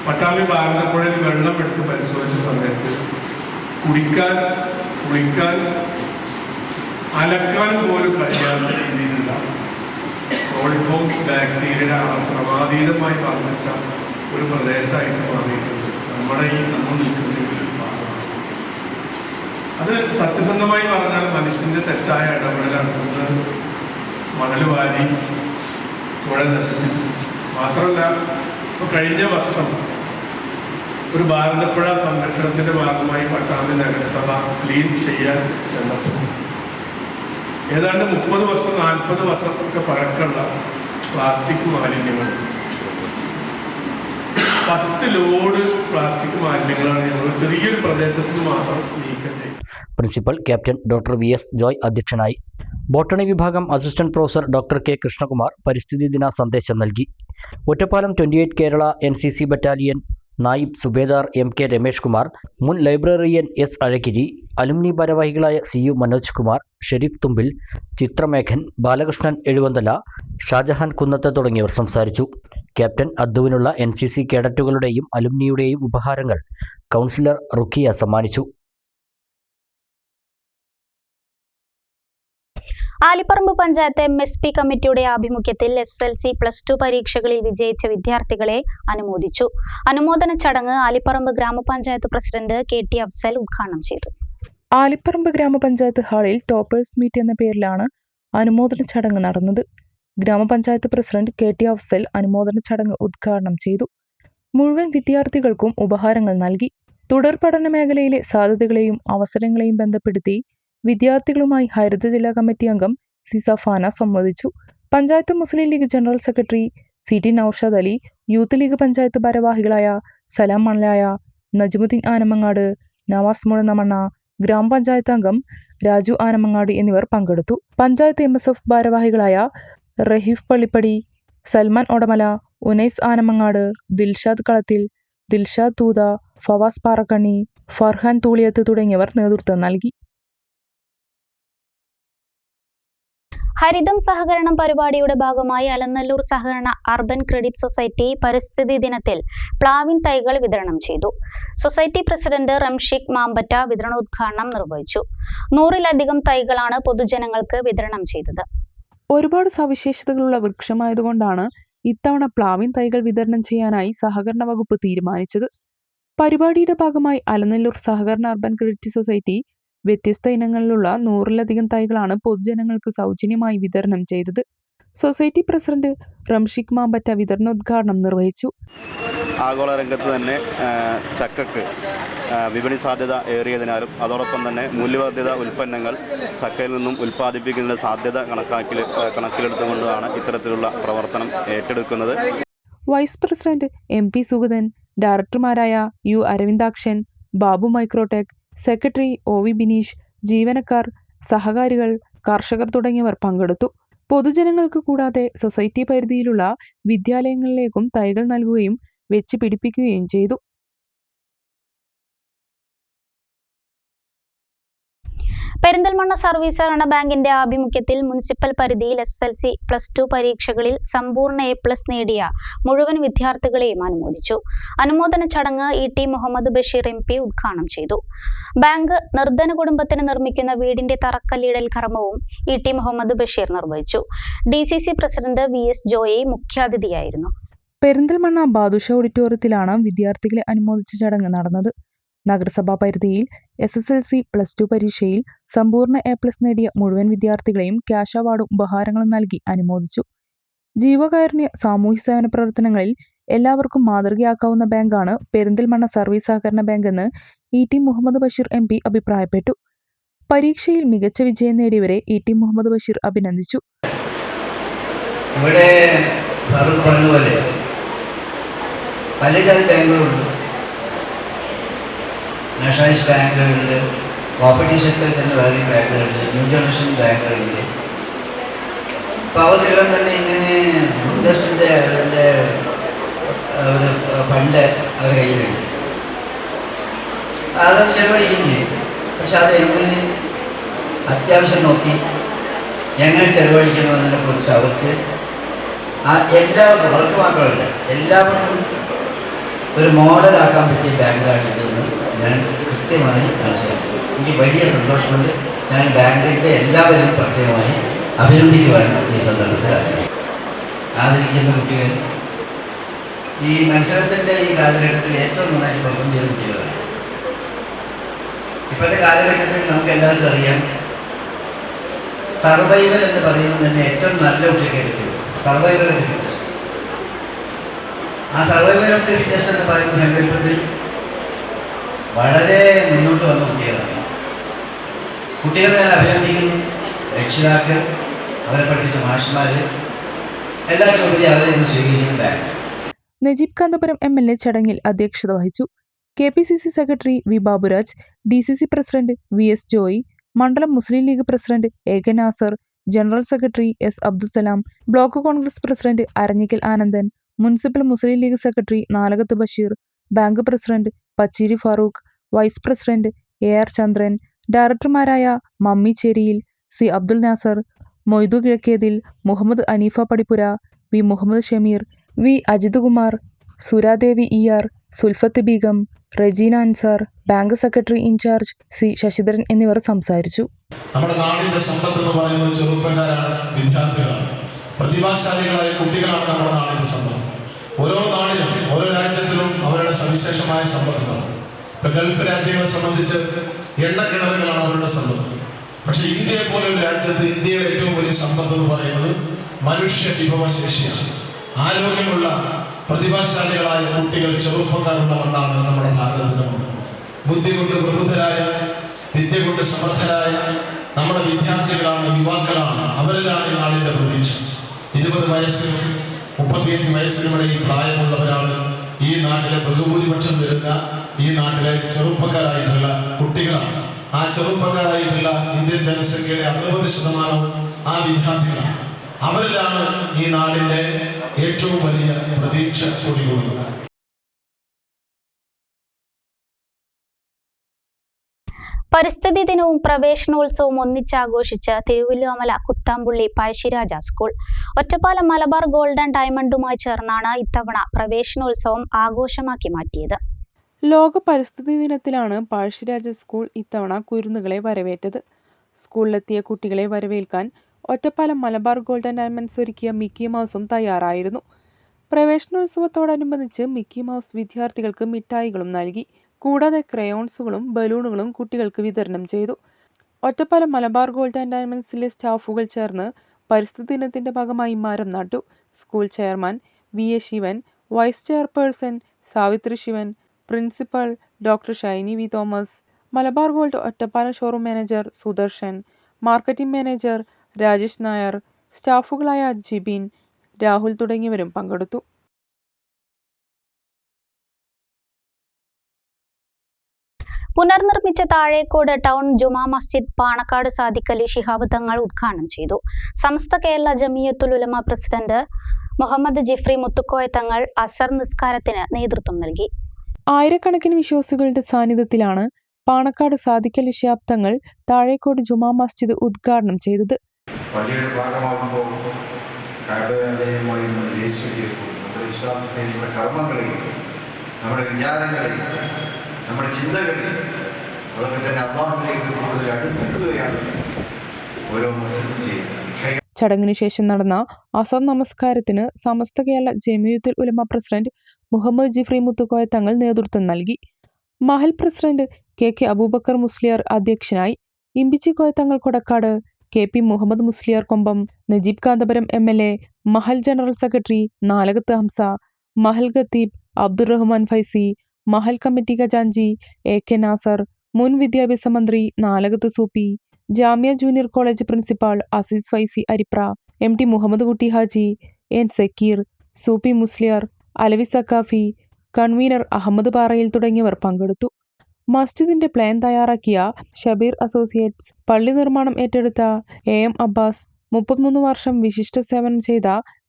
പട്ടാമ്പി ഭാരതപ്പുഴയിൽ വെള്ളം എടുത്ത് പരിശോധിച്ച സമയത്ത് കുടിക്കാൻ, കുളിക്കാൻ, അലക്കാൻ പോലും കഴിയാത്ത രീതിയിലുള്ള കോളിഫോം ബാക്ടീരിയയുടെ അളവ് ക്രമാതീതമായി വർദ്ധിച്ച ഒരു പ്രദേശമായിട്ട് മാറിയിട്ടുണ്ട് നമ്മുടെ ഈ നമ്മൾ നിൽക്കുന്ന ഒരു ഭാഗമാണ്. അത് സത്യസന്ധമായി പറഞ്ഞാൽ മനുഷ്യന്റെ തെറ്റായ ഇടപെടലാണ്. മണൽ വാരി പുഴ നശിപ്പിച്ചു. മാത്രമല്ല, ഇപ്പോൾ കഴിഞ്ഞ വർഷം ഒരു ഭാരതപ്പുഴ സംരക്ഷണത്തിന്റെ ഭാഗമായി പട്ടാമ്പി നഗരസഭ ക്ലീൻ ചെയ്യാൻ ചെന്നപ്പോൾ ഏതാണ്ട് 30 വർഷം 40 വർഷം ഒക്കെ പഴക്കമുള്ള പ്ലാസ്റ്റിക് മാലിന്യങ്ങൾ, 10 ലോഡ് പ്ലാസ്റ്റിക് മാലിന്യങ്ങളാണ് ഞങ്ങൾ ചെറിയൊരു പ്രദേശത്ത് മാത്രം നീക്കം ചെയ്തത്. Principal captain doctor VS Joy അധ്യക്ഷനായി. ബോട്ടണി വിഭാഗം assistant professor doctor K. Krishnakumar പരിസ്ഥിതി ദിന സന്ദേശം നൽകി. Ottapalam 28 Kerala NCC battalion Naib Subedar MK Ramesh Kumar, മുൻ ലൈബ്രറിയൻ S. അഴഗിരി, അലുമിനി ഭാരവാഹികളായ CU മനോജ് കുമാർ, ഷെരീഫ് തുമ്പിൽ, ചിത്രമേഘൻ, ബാലകൃഷ്ണൻ എഴുവന്തല, ഷാജഹാൻ കുന്നത്ത് തുടങ്ങിയവർ സംസാരിച്ചു. ക്യാപ്റ്റൻ അദ്ദുവിനുള്ള NCC കേഡറ്റുകളുടെയും അലുമിനിയുടെയും ഉപഹാരങ്ങൾ കൗൺസിലർ റുക്കിയ സമ്മാനിച്ചു. ആലിപ്പറമ്പ് പഞ്ചായത്ത് MSP കമ്മിറ്റിയുടെ ആഭിമുഖ്യത്തിൽ SLC+2 പരീക്ഷകളിൽ വിജയിച്ച വിദ്യാർത്ഥികളെ അനുമോദിച്ചു. അനുമോദന ചടങ്ങ് ആലിപ്പറമ്പ് ഗ്രാമപഞ്ചായത്ത് പ്രസിഡന്റ് KT അഫ്സൽ ഉദ്ഘാടനം ചെയ്തു. ആലിപ്പറമ്പ് ഗ്രാമപഞ്ചായത്ത് ഹാളിൽ ടോപ്പേഴ്സ് മീറ്റ് എന്ന പേരിലാണ് അനുമോദന ചടങ്ങ് നടന്നത്. ഗ്രാമപഞ്ചായത്ത് പ്രസിഡന്റ് KT അഫ്സൽ അനുമോദന ചടങ്ങ് ഉദ്ഘാടനം ചെയ്തു. മുഴുവൻ വിദ്യാർത്ഥികൾക്കും ഉപഹാരങ്ങൾ നൽകി. തുടർ പഠന മേഖലയിലെ സാധ്യതകളെയും അവസരങ്ങളെയും ബന്ധപ്പെടുത്തി വിദ്യാർത്ഥികളുമായി ഹരിത ജില്ലാ കമ്മിറ്റി അംഗം C. സഫാന സംവദിച്ചു. Panchayat Muslim League general secretary CT Noushad Ali, youth League panchayat ഭാരവാഹികളായ സലാം മണലായ, നജ്മുദ്ദീൻ ആനമങ്ങാട്, നവാസ് മുഴന്നമണ്ണ, ഗ്രാമപഞ്ചായത്ത് അംഗം രാജു ആനമങ്ങാട് എന്നിവർ പങ്കെടുത്തു. പഞ്ചായത്ത് MSF ഭാരവാഹികളായ റഹീഫ് പള്ളിപ്പടി, സൽമാൻ ഒടമല, ഉനൈസ് ആനമങ്ങാട്, ദിൽഷാദ് കളത്തിൽ, ദിൽഷാദ് തൂത, ഫവാസ് പാറക്കണ്ണി, ഫർഹാൻ തൂളിയത്ത് തുടങ്ങിയവർ നേതൃത്വം നൽകി. ഹരിതം സഹകരണം പരിപാടിയുടെ ഭാഗമായി അലനല്ലൂർ സഹകരണ അർബൻ ക്രെഡിറ്റ് സൊസൈറ്റി പരിസ്ഥിതി ദിനത്തിൽ പ്ലാവിൻ തൈകൾ വിതരണം ചെയ്തു. സൊസൈറ്റി പ്രസിഡന്റ് റംഷിക് മാമ്പറ്റ വിതരണോദ്ഘാടനം നിർവഹിച്ചു. 100-ലധികം തൈകളാണ് പൊതുജനങ്ങൾക്ക് വിതരണം ചെയ്തത്. ഒരുപാട് സവിശേഷതകളുള്ള വൃക്ഷമായതുകൊണ്ടാണ് ഇത്തവണ പ്ലാവിൻ തൈകൾ വിതരണം ചെയ്യാനായി സഹകരണ വകുപ്പ് തീരുമാനിച്ചത്. പരിപാടിയുടെ ഭാഗമായി അലനല്ലൂർ സഹകരണ അർബൻ ക്രെഡിറ്റ് സൊസൈറ്റി വ്യത്യസ്ത ഇനങ്ങളിലുള്ള 100-ലധികം തൈകളാണ് പൊതുജനങ്ങൾക്ക് സൗജന്യമായി വിതരണം ചെയ്തത്. സൊസൈറ്റി പ്രസിഡന്റ് റംഷിക് മാമ്പറ്റ വിതരണോദ്ഘാടനം നിർവഹിച്ചു. ആഗോള രംഗത്ത് തന്നെ ചക്കക്ക് വിപണി സാധ്യത ഏറിയതിനാലും അതോടൊപ്പം തന്നെ മൂല്യവർദ്ധിത ഉൽപ്പന്നങ്ങൾ ചക്കയിൽ നിന്നും ഉൽപ്പാദിപ്പിക്കുന്നതിൻ്റെ സാധ്യത കണക്കിലെടുത്തുകൊണ്ടാണ് ഇത്തരത്തിലുള്ള പ്രവർത്തനം ഏറ്റെടുക്കുന്നത്. വൈസ് പ്രസിഡന്റ് MP സുഗതൻ, ഡയറക്ടർമാരായ U. Aravindakshan, Babu microtech, secretary OV Bineesh, ജീവനക്കാർ, സഹകാരികൾ, കർഷകർ തുടങ്ങിയവർ പങ്കെടുത്തു. പൊതുജനങ്ങൾക്ക് കൂടാതെ സൊസൈറ്റി പരിധിയിലുള്ള വിദ്യാലയങ്ങളിലേക്കും തൈകൾ നൽകുകയും വെച്ച് പിടിപ്പിക്കുകയും ചെയ്തു. പെരിന്തൽമണ്ണ സർവീസ് സഹകരണ ബാങ്കിന്റെ ആഭിമുഖ്യത്തിൽ മുനിസിപ്പൽ പരിധിയിൽ SLC+2 പരീക്ഷകളിൽ സമ്പൂർണ്ണ A+ നേടിയ മുഴുവൻ വിദ്യാർത്ഥികളെയും അനുമോദിച്ചു. അനുമോദന ചടങ്ങ് ET മുഹമ്മദ് ബഷീർ MP ഉദ്ഘാടനം ചെയ്തു. ബാങ്ക് നിർധന കുടുംബത്തിന് നിർമ്മിക്കുന്ന വീടിന്റെ തറക്കല്ലിടൽ കർമ്മവും ET മുഹമ്മദ് ബഷീർ നിർവഹിച്ചു. DCC പ്രസിഡന്റ് VS ജോയി മുഖ്യാതിഥിയായിരുന്നു. പെരിന്തൽമണ്ണ ബാദുഷ ഓഡിറ്റോറിയത്തിലാണ് വിദ്യാർത്ഥികളെ അനുമോദിച്ച ചടങ്ങ് നടന്നത്. നഗരസഭാ പരിധിയിൽ SSLC +2 പരീക്ഷയിൽ സമ്പൂർണ്ണ A+ നേടിയ മുഴുവൻ വിദ്യാർത്ഥികളെയും ക്യാഷ് അവാർഡും ഉപഹാരങ്ങളും നൽകി അനുമോദിച്ചു. ജീവകാരുണ്യ സാമൂഹ്യ സേവന പ്രവർത്തനങ്ങളിൽ എല്ലാവർക്കും മാതൃകയാക്കാവുന്ന ബാങ്കാണ് പെരിന്തൽമണ്ണ സർവീസ് സഹകരണ ബാങ്കെന്ന് ET മുഹമ്മദ് ബഷീർ MP അഭിപ്രായപ്പെട്ടു. പരീക്ഷയിൽ മികച്ച വിജയം നേടിയവരെ ET മുഹമ്മദ് ബഷീർ അഭിനന്ദിച്ചു. ഇവിടെ പറഞ്ഞതുപോലെ പല ജാതി ബാങ്കുകളുണ്ട്. നാഷണലൈസ്ഡ് ബാങ്കുകളുണ്ട്, കോപ്പറേറ്റീവ് സെക്ടറിൽ തന്നെ വേറെ ബാങ്കുകളുണ്ട്, ന്യൂ ജനറേഷൻ ബാങ്കുകളുണ്ട്. അപ്പോൾ അവർക്കെല്ലാം തന്നെ ഇങ്ങനെ ഇൻട്രസ്റ്റിൻ്റെ അതിൻ്റെ ഒരു ഫണ്ട് അവരുടെ കയ്യിലുണ്ട്. അതൊക്കെ ചെലവഴിക്കുകയും ചെയ്യും. പക്ഷെ അത് എങ്ങനെ അത്യാവശ്യം നോക്കി എങ്ങനെ ചെലവഴിക്കണമെന്നതിനെ കുറിച്ച് അവർക്ക് എല്ലാവർക്കും, അവർക്ക് മാത്രമല്ല എല്ലാവർക്കും ഒരു മോഡലാക്കാൻ പറ്റിയ ബാങ്കാണ് ഇതെന്ന് ഞാൻ കൃത്യമായി മനസ്സിലാക്കി. എനിക്ക് വലിയ സന്തോഷമുണ്ട്. ഞാൻ ബാങ്കിൻ്റെ എല്ലാവരെയും പ്രത്യേകമായി അഭിനന്ദിക്കുവാനും ഈ സന്ദർഭത്തിൽ ആദരിക്കുന്ന കുട്ടികൾ ഈ മത്സരത്തിൻ്റെ ഈ കാലഘട്ടത്തിൽ ഏറ്റവും നന്നായിട്ട് പെർഫോം ചെയ്ത കുട്ടികളാണ്. ഇപ്പോഴത്തെ കാലഘട്ടത്തിൽ നമുക്ക് എല്ലാവർക്കും അറിയാം, സർവൈവൽ എന്ന് പറയുന്നത് തന്നെ ഏറ്റവും നല്ല കുട്ടിയൊക്കെ പറ്റുള്ളൂ. Survival of the fittest. ആ സർവൈവൽ ഓഫ് ദി ഫിറ്റസ്റ്റ് എന്ന് പറയുന്ന സങ്കല്പത്തിൽ വളരെ മുന്നോട്ട് വന്ന കുട്ടികളാണ്. കുട്ടികളെ ഞാൻ അഭിനന്ദിക്കുന്നു. രക്ഷിതാക്കൾ, അവരെ പഠിപ്പിച്ച മാഷ്മാർ, എല്ലാവർക്കും ഉപരി അവരെ ഇന്ന് സ്വീകരിക്കുന്ന ബാങ്ക്. നജീബ് കാന്തപുരം MLA ചടങ്ങിൽ അധ്യക്ഷത വഹിച്ചു. KPCC secretary V. Baburaj, DCC president VS Joy, മണ്ഡലം Muslim League president AK Nasar, general secretary S. Abdussalam, block Congress president Aranjikkal Anandan, municipal Muslim League secretary Nalakath Basheer, bank president Pacheeri Farooq, vice president AR Chandran, ഡയറക്ടർമാരായ Mammi Cheriyil, C. Abdul Nasar, Moidu Kizhakkethil, Muhammad Aneefa Padippura, V. Muhammad Shameer, V. Ajith Kumar, Suradevi ER, Sulfath Beegum, Regina Ansar, bank secretary incharge C. Sasidharan എന്നിവർ സംസാരിച്ചു. നമ്മുടെ നാടിന്റെ സമ്പത്ത് എന്ന് പറയുന്നത് ചെറുപ്പക്കാരാണ്, വിദ്യാർത്ഥികളാണ്, പ്രതിഭാശാലികളായ കുട്ടികളാണ് നമ്മുടെ നാടിന്റെ സമ്പത്ത്. ഓരോ നാടിനും ഓരോ രാജ്യത്തിലും അവരുടെ സവിശേഷമായ സമ്പത്തുണ്ടാവും. ഇപ്പൊ ഗൾഫ് രാജ്യങ്ങളെ സംബന്ധിച്ച് എണ്ണക്കിണറുകളാണ് അവരുടെ സമ്പത്ത്. പക്ഷെ ഇന്ത്യയെ പോലെ ഒരു രാജ്യത്ത് ഇന്ത്യയുടെ ഏറ്റവും വലിയ സമ്പത്ത് എന്ന് പറയുന്നത് മനുഷ്യ വിഭവശേഷിയാണ്. ആരോഗ്യമുള്ള പ്രതിഭാശാലികളായ കുട്ടികൾ, ചെറുപ്പക്കാരുള്ള മണ്ണാണ് നമ്മുടെ ഭാരതത്തിന്റെ മണ്ണ്. ബുദ്ധി കൊണ്ട് പ്രബുദ്ധരായ, വിദ്യ കൊണ്ട് സമർത്ഥരായ നമ്മുടെ വിദ്യാർത്ഥികളാണ്, യുവാക്കളാണ്. അവരിലാണ് ഈ നാടിന്റെ പ്രതീക്ഷ. 20 വയസ്സിനും 35 വയസ്സിനുമിടയിൽ പ്രായമുള്ളവരാണ് ഈ നാട്ടിലെ ബഹുഭൂരിപക്ഷം വരുന്ന ഈ നാട്ടിലെ ചെറുപ്പക്കാരായിട്ടുള്ള കുട്ടികളാണ്. ആ ചെറുപ്പക്കാരായിട്ടുള്ള ഇന്ത്യൻ ജനസംഖ്യയിലെ 60% ആ വിദ്യാർത്ഥികളാണ്. അവരിലാണ് ഈ നാടിന്റെ ഏറ്റവും വലിയ പ്രതീക്ഷ കൂടികൊള്ളുന്നത്. പരിസ്ഥിതി ദിനവും പ്രവേശനോത്സവവും ഒന്നിച്ചാഘോഷിച്ച് തിരുവല്ലോമല കുത്താമ്പുള്ളി പഴശ്ശിരാജ സ്കൂൾ. ഒറ്റപ്പാലം മലബാർ ഗോൾഡൻ ഡയമണ്ടുമായി ചേർന്നാണ് ഇത്തവണ പ്രവേശനോത്സവം ആഘോഷമാക്കി മാറ്റിയത്. ലോക പരിസ്ഥിതി ദിനത്തിലാണ് പഴശ്ശിരാജ സ്കൂൾ ഇത്തവണ കുരുന്നുകളെ വരവേറ്റത്. സ്കൂളിലെത്തിയ കുട്ടികളെ വരവേൽക്കാൻ ഒറ്റപ്പാലം മലബാർ ഗോൾഡൻ ഡയമണ്ട്സ് ഒരുക്കിയ മിക്കി മൗസും തയ്യാറായിരുന്നു. പ്രവേശനോത്സവത്തോടനുബന്ധിച്ച് മിക്കി മൗസ് വിദ്യാർത്ഥികൾക്ക് മിഠായികളും നൽകി. കൂടാതെ ക്രയോൺസുകളും ബലൂണുകളും കുട്ടികൾക്ക് വിതരണം ചെയ്തു. ഒറ്റപ്പാലം മലബാർ ഗോൾഡൻ ഡയമണ്ട്സിലെ സ്റ്റാഫുകൾ ചേർന്ന് പരിസ്ഥിതി ദിനത്തിന്റെ ഭാഗമായി മരം നട്ടു. School chairman VA Sivan, vice chairperson Savithri Sivan, principal doctor Shiny V. Thomas, Malabar gold Ottapalam showroom manager Sudarshan, marketing manager Rajesh Nair, സ്റ്റാഫുകളായ ജിബിൻ, രാഹുൽ തുടങ്ങിയവരും പങ്കെടുത്തു. പുനർനിർമ്മിച്ച താഴേക്കോട് ടൗൺ ജുമാ മസ്ജിദ് പാണക്കാട് സാദിഖ് അലി ശിഹാബ് തങ്ങൾ ഉദ്ഘാടനം ചെയ്തു. സമസ്ത കേരള ജമിയത്തുൽ ഉലമ പ്രസിഡന്റ് മുഹമ്മദ് ജിഫ്രി മുത്തുക്കോയ തങ്ങൾ അസർ നിസ്കാരത്തിന് നേതൃത്വം നൽകി. ആയിരക്കണക്കിന് വിശ്വാസികളുടെ സാന്നിധ്യത്തിലാണ് പാണക്കാട് സാദിഖ് അലി ശിഹാബ് തങ്ങൾ താഴേക്കോട് ജുമാ മസ്ജിദ് ഉദ്ഘാടനം ചെയ്തത്. പള്ളിയുടെ ഭാഗമാകുമ്പോൾ നമ്മുടെ വിശ്വാസത്തെ, നമ്മുടെ കർമ്മങ്ങളെ, നമ്മുടെ വിചാരങ്ങളെ, നമ്മുടെ ചിന്തകളെ അതൊക്കെ തന്നെ അല്ലാഹുവിലേക്ക് കൂടുതൽ അടുപ്പിക്കുകയാണ് ഓരോ മുസ്ലിം ചെയ്യുന്നത്. ചടങ്ങിനു ശേഷം നടന്ന അസർ നമസ്കാരത്തിന് സമസ്ത കേരള ജമിയത്തുൽ ഉലമ പ്രസിഡന്റ് മുഹമ്മദ് ജിഫ്രി മുത്തുക്കോയ തങ്ങൾ നേതൃത്വം നൽകി. മഹൽ പ്രസിഡന്റ് കെ അബൂബക്കർ മുസ്ലിയാർ അധ്യക്ഷനായി. ഇമ്പിച്ചിക്കോയ തങ്ങൾ കൊടക്കാട്, KP മുഹമ്മദ് മുസ്ലിയാർ കൊമ്പം, നജീബ് കാന്തപുരം MLA, മഹൽ ജനറൽ സെക്രട്ടറി നാലകത്ത് ഹംസ, മഹൽ ഖത്തീബ് അബ്ദുറഹ്മാൻ ഫൈസി, മഹൽ കമ്മിറ്റി ഖജാൻജി AK നാസർ, മുൻ വിദ്യാഭ്യാസ മന്ത്രി Nalakath Soopy, Jamia junior college principal Azeez Faizy Aripra, MT Muhammad Kutty Haji, N Sakkeer, Soopy Musliyar, Alavi Saqafi, convener Ahammed പാറയിൽ തുടങ്ങിയവർ പങ്കെടുത്തു. മസ്ജിദിന്റെ പ്ലാൻ തയ്യാറാക്കിയ ഷബീർ അസോസിയേറ്റ്സ്, പള്ളി നിർമ്മാണം ഏറ്റെടുത്ത AM അബ്ബാസ്, 33 വർഷം വിശിഷ്ട സേവനം ചെയ്ത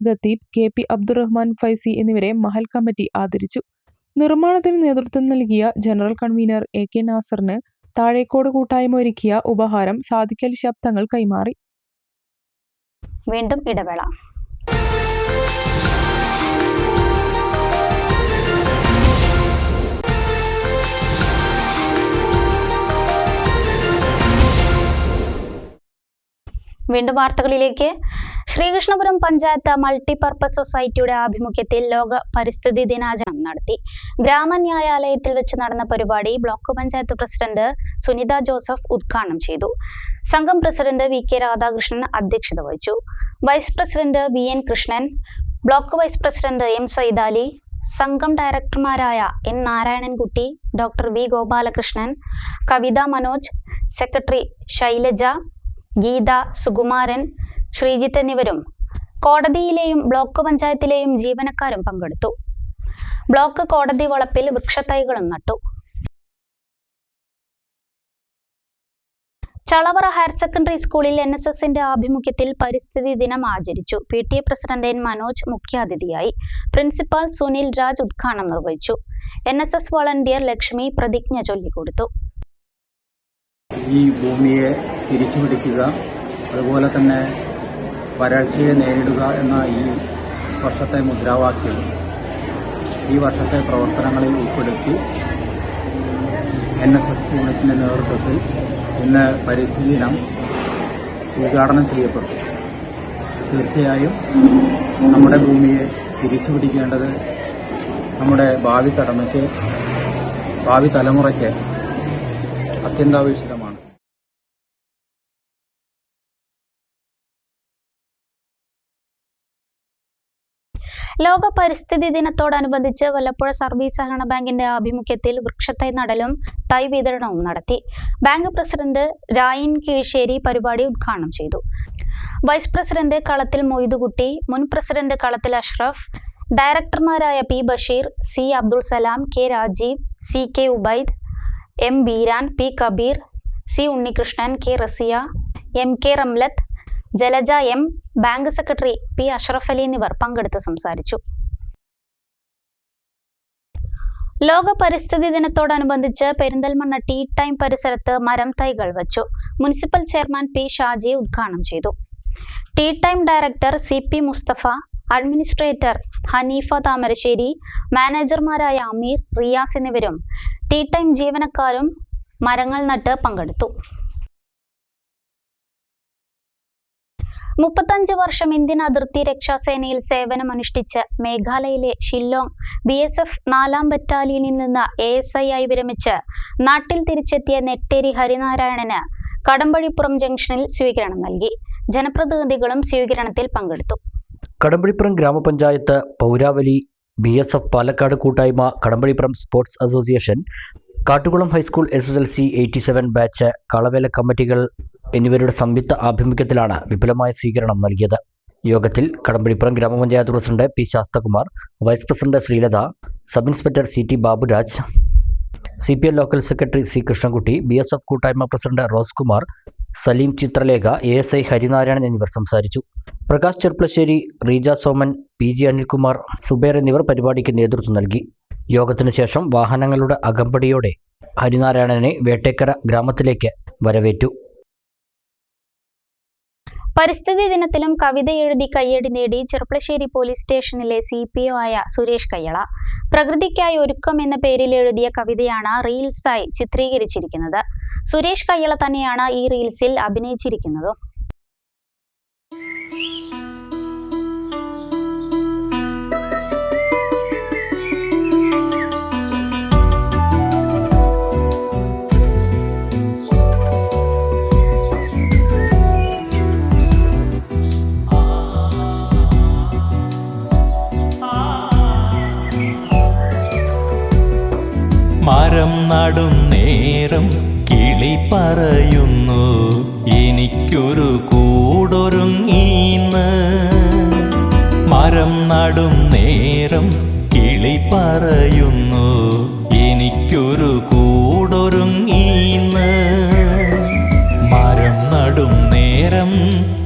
ഖത്തീബ് KP അബ്ദുറഹ്മാൻ ഫൈസി എന്നിവരെ മഹൽ കമ്മിറ്റി ആദരിച്ചു. നിർമ്മാണത്തിന് നേതൃത്വം നൽകിയ ജനറൽ കൺവീനർ AK നാസറിന് താഴേക്കോട് കൂട്ടായ്മ ഒരുക്കിയ ഉപഹാരം സാദിഖ് അലി ശിഹാബ് തങ്ങൾ കൈമാറി. വീണ്ടും ഇടവേള. വീണ്ടും വാർത്തകളിലേക്ക്. ശ്രീകൃഷ്ണപുരം പഞ്ചായത്ത് മൾട്ടിപർപ്പസ് സൊസൈറ്റിയുടെ ആഭിമുഖ്യത്തിൽ ലോക പരിസ്ഥിതി ദിനാചരണം നടത്തി. ഗ്രാമന്യായാലയത്തിൽ വെച്ച് നടന്ന പരിപാടി ബ്ലോക്ക് പഞ്ചായത്ത് പ്രസിഡന്റ് സുനിത ജോസഫ് ഉദ്ഘാടനം ചെയ്തു. സംഘം പ്രസിഡന്റ് VK രാധാകൃഷ്ണൻ അധ്യക്ഷത വഹിച്ചു. Vice president VN Krishnan, block vice president M Saidali, സംഘം ഡയറക്ടർമാരായ N Narayanankutty, doctor V Gopalakrishnan, Kavitha Manoj, secretary Shailaja, Geetha, Sukumaran, Sreejith എന്നിവരും കോടതിയിലെയും ബ്ലോക്ക് പഞ്ചായത്തിലെയും ജീവനക്കാരും പങ്കെടുത്തു. ബ്ലോക്ക് കോടതി വളപ്പിൽ വൃക്ഷത്തൈകളും നട്ടു. ചളവറ ഹയർ സെക്കൻഡറി സ്കൂളിൽ NSSന്റെ ആഭിമുഖ്യത്തിൽ പരിസ്ഥിതി ദിനം ആചരിച്ചു. PTA പ്രസിഡന്റ് N മനോജ് മുഖ്യാതിഥിയായി. പ്രിൻസിപ്പാൾ സുനിൽ രാജ് ഉദ്ഘാടനം നിർവഹിച്ചു. NSS വളണ്ടിയർ ലക്ഷ്മി പ്രതിജ്ഞ ചൊല്ലിക്കൊടുത്തു. ഈ ഭൂമിയെ തിരിച്ചുപിടിക്കുക, അതുപോലെ തന്നെ വരൾച്ചയെ നേരിടുക എന്ന ഈ വർഷത്തെ മുദ്രാവാക്യം ഈ വർഷത്തെ പ്രവർത്തനങ്ങളിൽ ഉൾപ്പെടുത്തി NSS യൂണിറ്റിന്റെ നേതൃത്വത്തിൽ ഇന്ന് പരിസ്ഥിതി ദിനം ഉദ്ഘാടനം ചെയ്യപ്പെട്ടു. തീർച്ചയായും നമ്മുടെ ഭൂമിയെ തിരിച്ചുപിടിക്കേണ്ടത് നമ്മുടെ ഭാവി തലമുറയ്ക്ക് അത്യന്താപേക്ഷിതമാണ്. ലോക പരിസ്ഥിതി ദിനത്തോടനുബന്ധിച്ച് വല്ലപ്പുഴ സർവീസ് സഹകരണ ബാങ്കിന്റെ ആഭിമുഖ്യത്തിൽ വൃക്ഷത്തൈ നടലും തൈ വിതരണവും നടത്തി. ബാങ്ക് പ്രസിഡന്റ് രായിൻ കിഴിശ്ശേരി പരിപാടി ഉദ്ഘാടനം ചെയ്തു. വൈസ് പ്രസിഡന്റ് കളത്തിൽ മൊയ്തുകുട്ടി, മുൻ പ്രസിഡന്റ് കളത്തിൽ അഷ്റഫ്, ഡയറക്ടർമാരായ P Basheer, C Abdul Salam, K Rajeev, CK Ubaid, M Beeran, P Kabeer, C Unnikrishnan, K Raziya, MK Ramlath, Jalaja M, bank secretary P Ashraf Ali എന്നിവർ പങ്കെടുത്ത് സംസാരിച്ചു. ലോക പരിസ്ഥിതി ദിനത്തോടനുബന്ധിച്ച് പെരിന്തൽമണ്ണ ടീ ടൈം പരിസരത്ത് മരം തൈകൾ വച്ചു. മുനിസിപ്പൽ ചെയർമാൻ P ഷാജി ഉദ്ഘാടനം ചെയ്തു. Tea time director CP Musthafa, administrator Haneefa Thamarassery, മാനേജർമാരായ അമീർ, റിയാസ് എന്നിവരും ടീ ടൈം ജീവനക്കാരും മരങ്ങൾ നട്ട് പങ്കെടുത്തു. 35 വർഷം ഇന്ത്യൻ അതിർത്തി രക്ഷാസേനയിൽ സേവനമനുഷ്ഠിച്ച് മേഘാലയയിലെ ഷില്ലോങ് BSF 4ാം ബറ്റാലിയനിൽ നിന്ന് ASI ആയി വിരമിച്ച് നാട്ടിൽ തിരിച്ചെത്തിയ നെട്ടേരി ഹരിനാരായണന് കടമ്പഴിപ്പുറം ജംഗ്ഷനിൽ സ്വീകരണം നൽകി. ജനപ്രതിനിധികളും സ്വീകരണത്തിൽ പങ്കെടുത്തു. കടമ്പഴിപ്പുറം ഗ്രാമപഞ്ചായത്ത്, പൗരാവലി, BSF പാലക്കാട് കൂട്ടായ്മ, Kadambazhipuram sports association, Kattukulam high school SSLC 87 batch, Kalavela കമ്മിറ്റികൾ എന്നിവരുടെ സംയുക്ത ആഭിമുഖ്യത്തിലാണ് വിപുലമായ സ്വീകരണം നൽകിയത്. യോഗത്തിൽ കടമ്പഴിപ്പുറം ഗ്രാമപഞ്ചായത്ത് president P Sasthakumar, vice president Sreelatha, sub inspector CT Baburaj, CPL local secretary C Krishnankutty, BSF കൂട്ടായ്മ president Rose Kumar, Saleem Chithralekha, ASI Harinarayanan എന്നിവർ സംസാരിച്ചു. പ്രകാശ് ചെർപ്പളശ്ശേരി, റീജ സോമൻ, PG അനിൽകുമാർ, സുബേർ എന്നിവർ പരിപാടിക്ക് നേതൃത്വം നൽകി. യോഗത്തിനു ശേഷം വാഹനങ്ങളുടെ അകമ്പടിയോടെ ഹരിനാരായണനെ വേട്ടേക്കര ഗ്രാമത്തിലേക്ക് വരവേറ്റു. പരിസ്ഥിതി ദിനത്തിലും കവിത എഴുതി കയ്യടി നേടി ചെർപ്പളശ്ശേരി പോലീസ് സ്റ്റേഷനിലെ CPO ആയ സുരേഷ് കയ്യള. പ്രകൃതിക്കായി ഒരുക്കം എന്ന പേരിൽ എഴുതിയ കവിതയാണ് റീൽസായി ചിത്രീകരിച്ചിരിക്കുന്നത്. സുരേഷ് കയ്യള തന്നെയാണ് ഈ റീൽസിൽ അഭിനയിച്ചിരിക്കുന്നത്. മരം നടും നേരം കിളി പറയുന്നു എനിക്കൊരു കൂടൊരുങ്ങീന്ന്. മരം നടും നേരം കിളി പറയുന്നു എനിക്കൊരു കൂടൊരുങ്ങീന്ന്. മരം നടും നേരം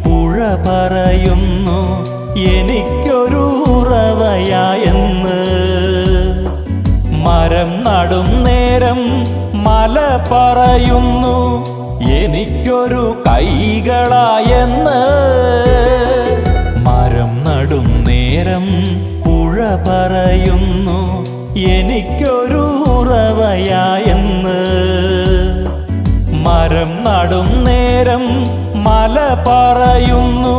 പുഴ പറയുന്നു എനിക്കൊരു ഉറവയായെന്ന്. മരം നടും നേരം മല പറയുന്നു എനിക്കൊരു കൈകളായെന്ന്. മരം നടും നേരം പുഴ പറയുന്നു എനിക്കൊരു ഉറവയായെന്ന്. മരം നടും നേരം മല പറയുന്നു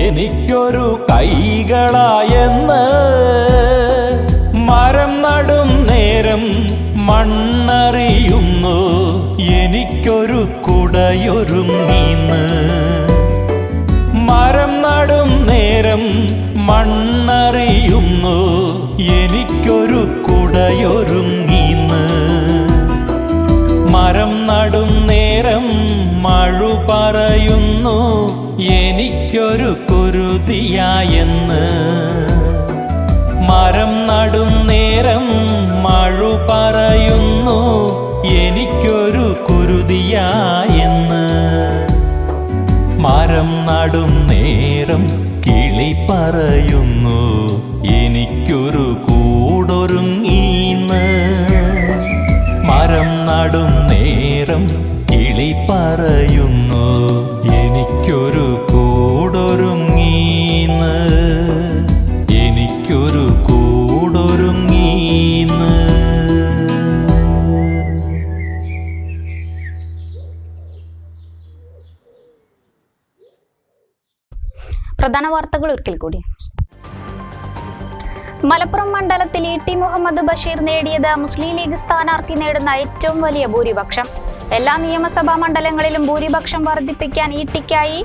എനിക്കൊരു കൈകളായെന്ന്. മരം നടും നേരം മണ്ണറിയുന്നു എനിക്കൊരു കുടയൊരുങ്ങീന്ന്. മരം നടും നേരം മണ്ണറിയുന്നു എനിക്കൊരു കുടയൊരുങ്ങീന്ന്. മരം നടും നേരം മഴ പറയുന്നു എനിക്കൊരു കുരുതിയായെന്ന്. മരം നടും നേരം മഴ പറയുന്നു എനിക്കൊരു കുരുതിയായെന്ന്. മരം നടും നേരം കിളി പറയുന്നു എനിക്കൊരു കൂടൊരുങ്ങീന്ന്. മരം നടും നേരം കിളി പറയുന്നു എനിക്കൊരു കൂടൊരുങ്ങീന്ന്. എനിക്കൊരു കൂടൊരുങ്ങീന്ന്. പ്രധാന വാർത്തകൾ ഒരിക്കൽ കൂടി. മലപ്പുറം മണ്ഡലത്തിൽ ഇ.ടി. മുഹമ്മദ് ബഷീർ നേടിയത് മുസ്ലിം ലീഗ് സ്ഥാനാർത്ഥി നേടുന്ന ഏറ്റവും വലിയ ഭൂരിപക്ഷം. എല്ലാ നിയമസഭാ മണ്ഡലങ്ങളിലും ഭൂരിപക്ഷം വർദ്ധിപ്പിക്കാൻ ഇ.ടിക്കായി.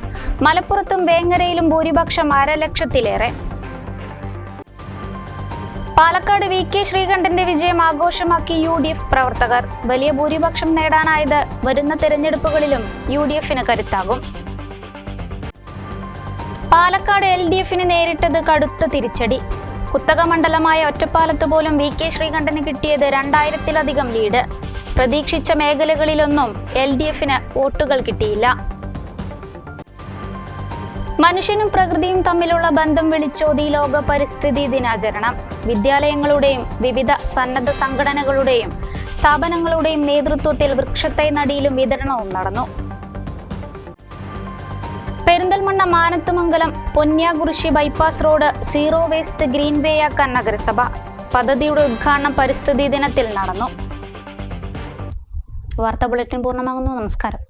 മലപ്പുറത്തും വേങ്ങരയിലും ഭൂരിപക്ഷം 1,00,000-ലേറെ. പാലക്കാട് വി.കെ. ശ്രീകണ്ഠന്റെ വിജയം ആഘോഷമാക്കി UDF പ്രവർത്തകർ. വലിയ ഭൂരിപക്ഷം നേടാനായത് വരുന്ന തെരഞ്ഞെടുപ്പുകളിലും UDFന് കരുത്താകും. പാലക്കാട് LDFന് നേരിട്ടത് കടുത്ത തിരിച്ചടി. കുത്തക മണ്ഡലമായ ഒറ്റപ്പാലത്ത് പോലും വി.കെ. ശ്രീകണ്ഠന് കിട്ടിയത് 2000-ലധികം ലീഡ്. പ്രതീക്ഷിച്ച മേഖലകളിലൊന്നും LDFന് വോട്ടുകൾ കിട്ടിയില്ല. മനുഷ്യനും പ്രകൃതിയും തമ്മിലുള്ള ബന്ധം വിളിച്ചോതി ലോക പരിസ്ഥിതി ദിനാചരണം. വിദ്യാലയങ്ങളുടെയും വിവിധ സന്നദ്ധ സംഘടനകളുടെയും സ്ഥാപനങ്ങളുടെയും നേതൃത്വത്തിൽ വൃക്ഷത്തൈ നടീലും വിതരണവും നടന്നു. Perinthalmanna Manathumangalam Ponyakurissi bypass road zero waste green വേയാക്കാൻ നഗരസഭ. പദ്ധതിയുടെ ഉദ്ഘാടനം പരിസ്ഥിതി ദിനത്തിൽ നടന്നു. വാർത്താ ബുള്ളറ്റിൻ പൂർണ്ണമാകുന്നു. നമസ്കാരം.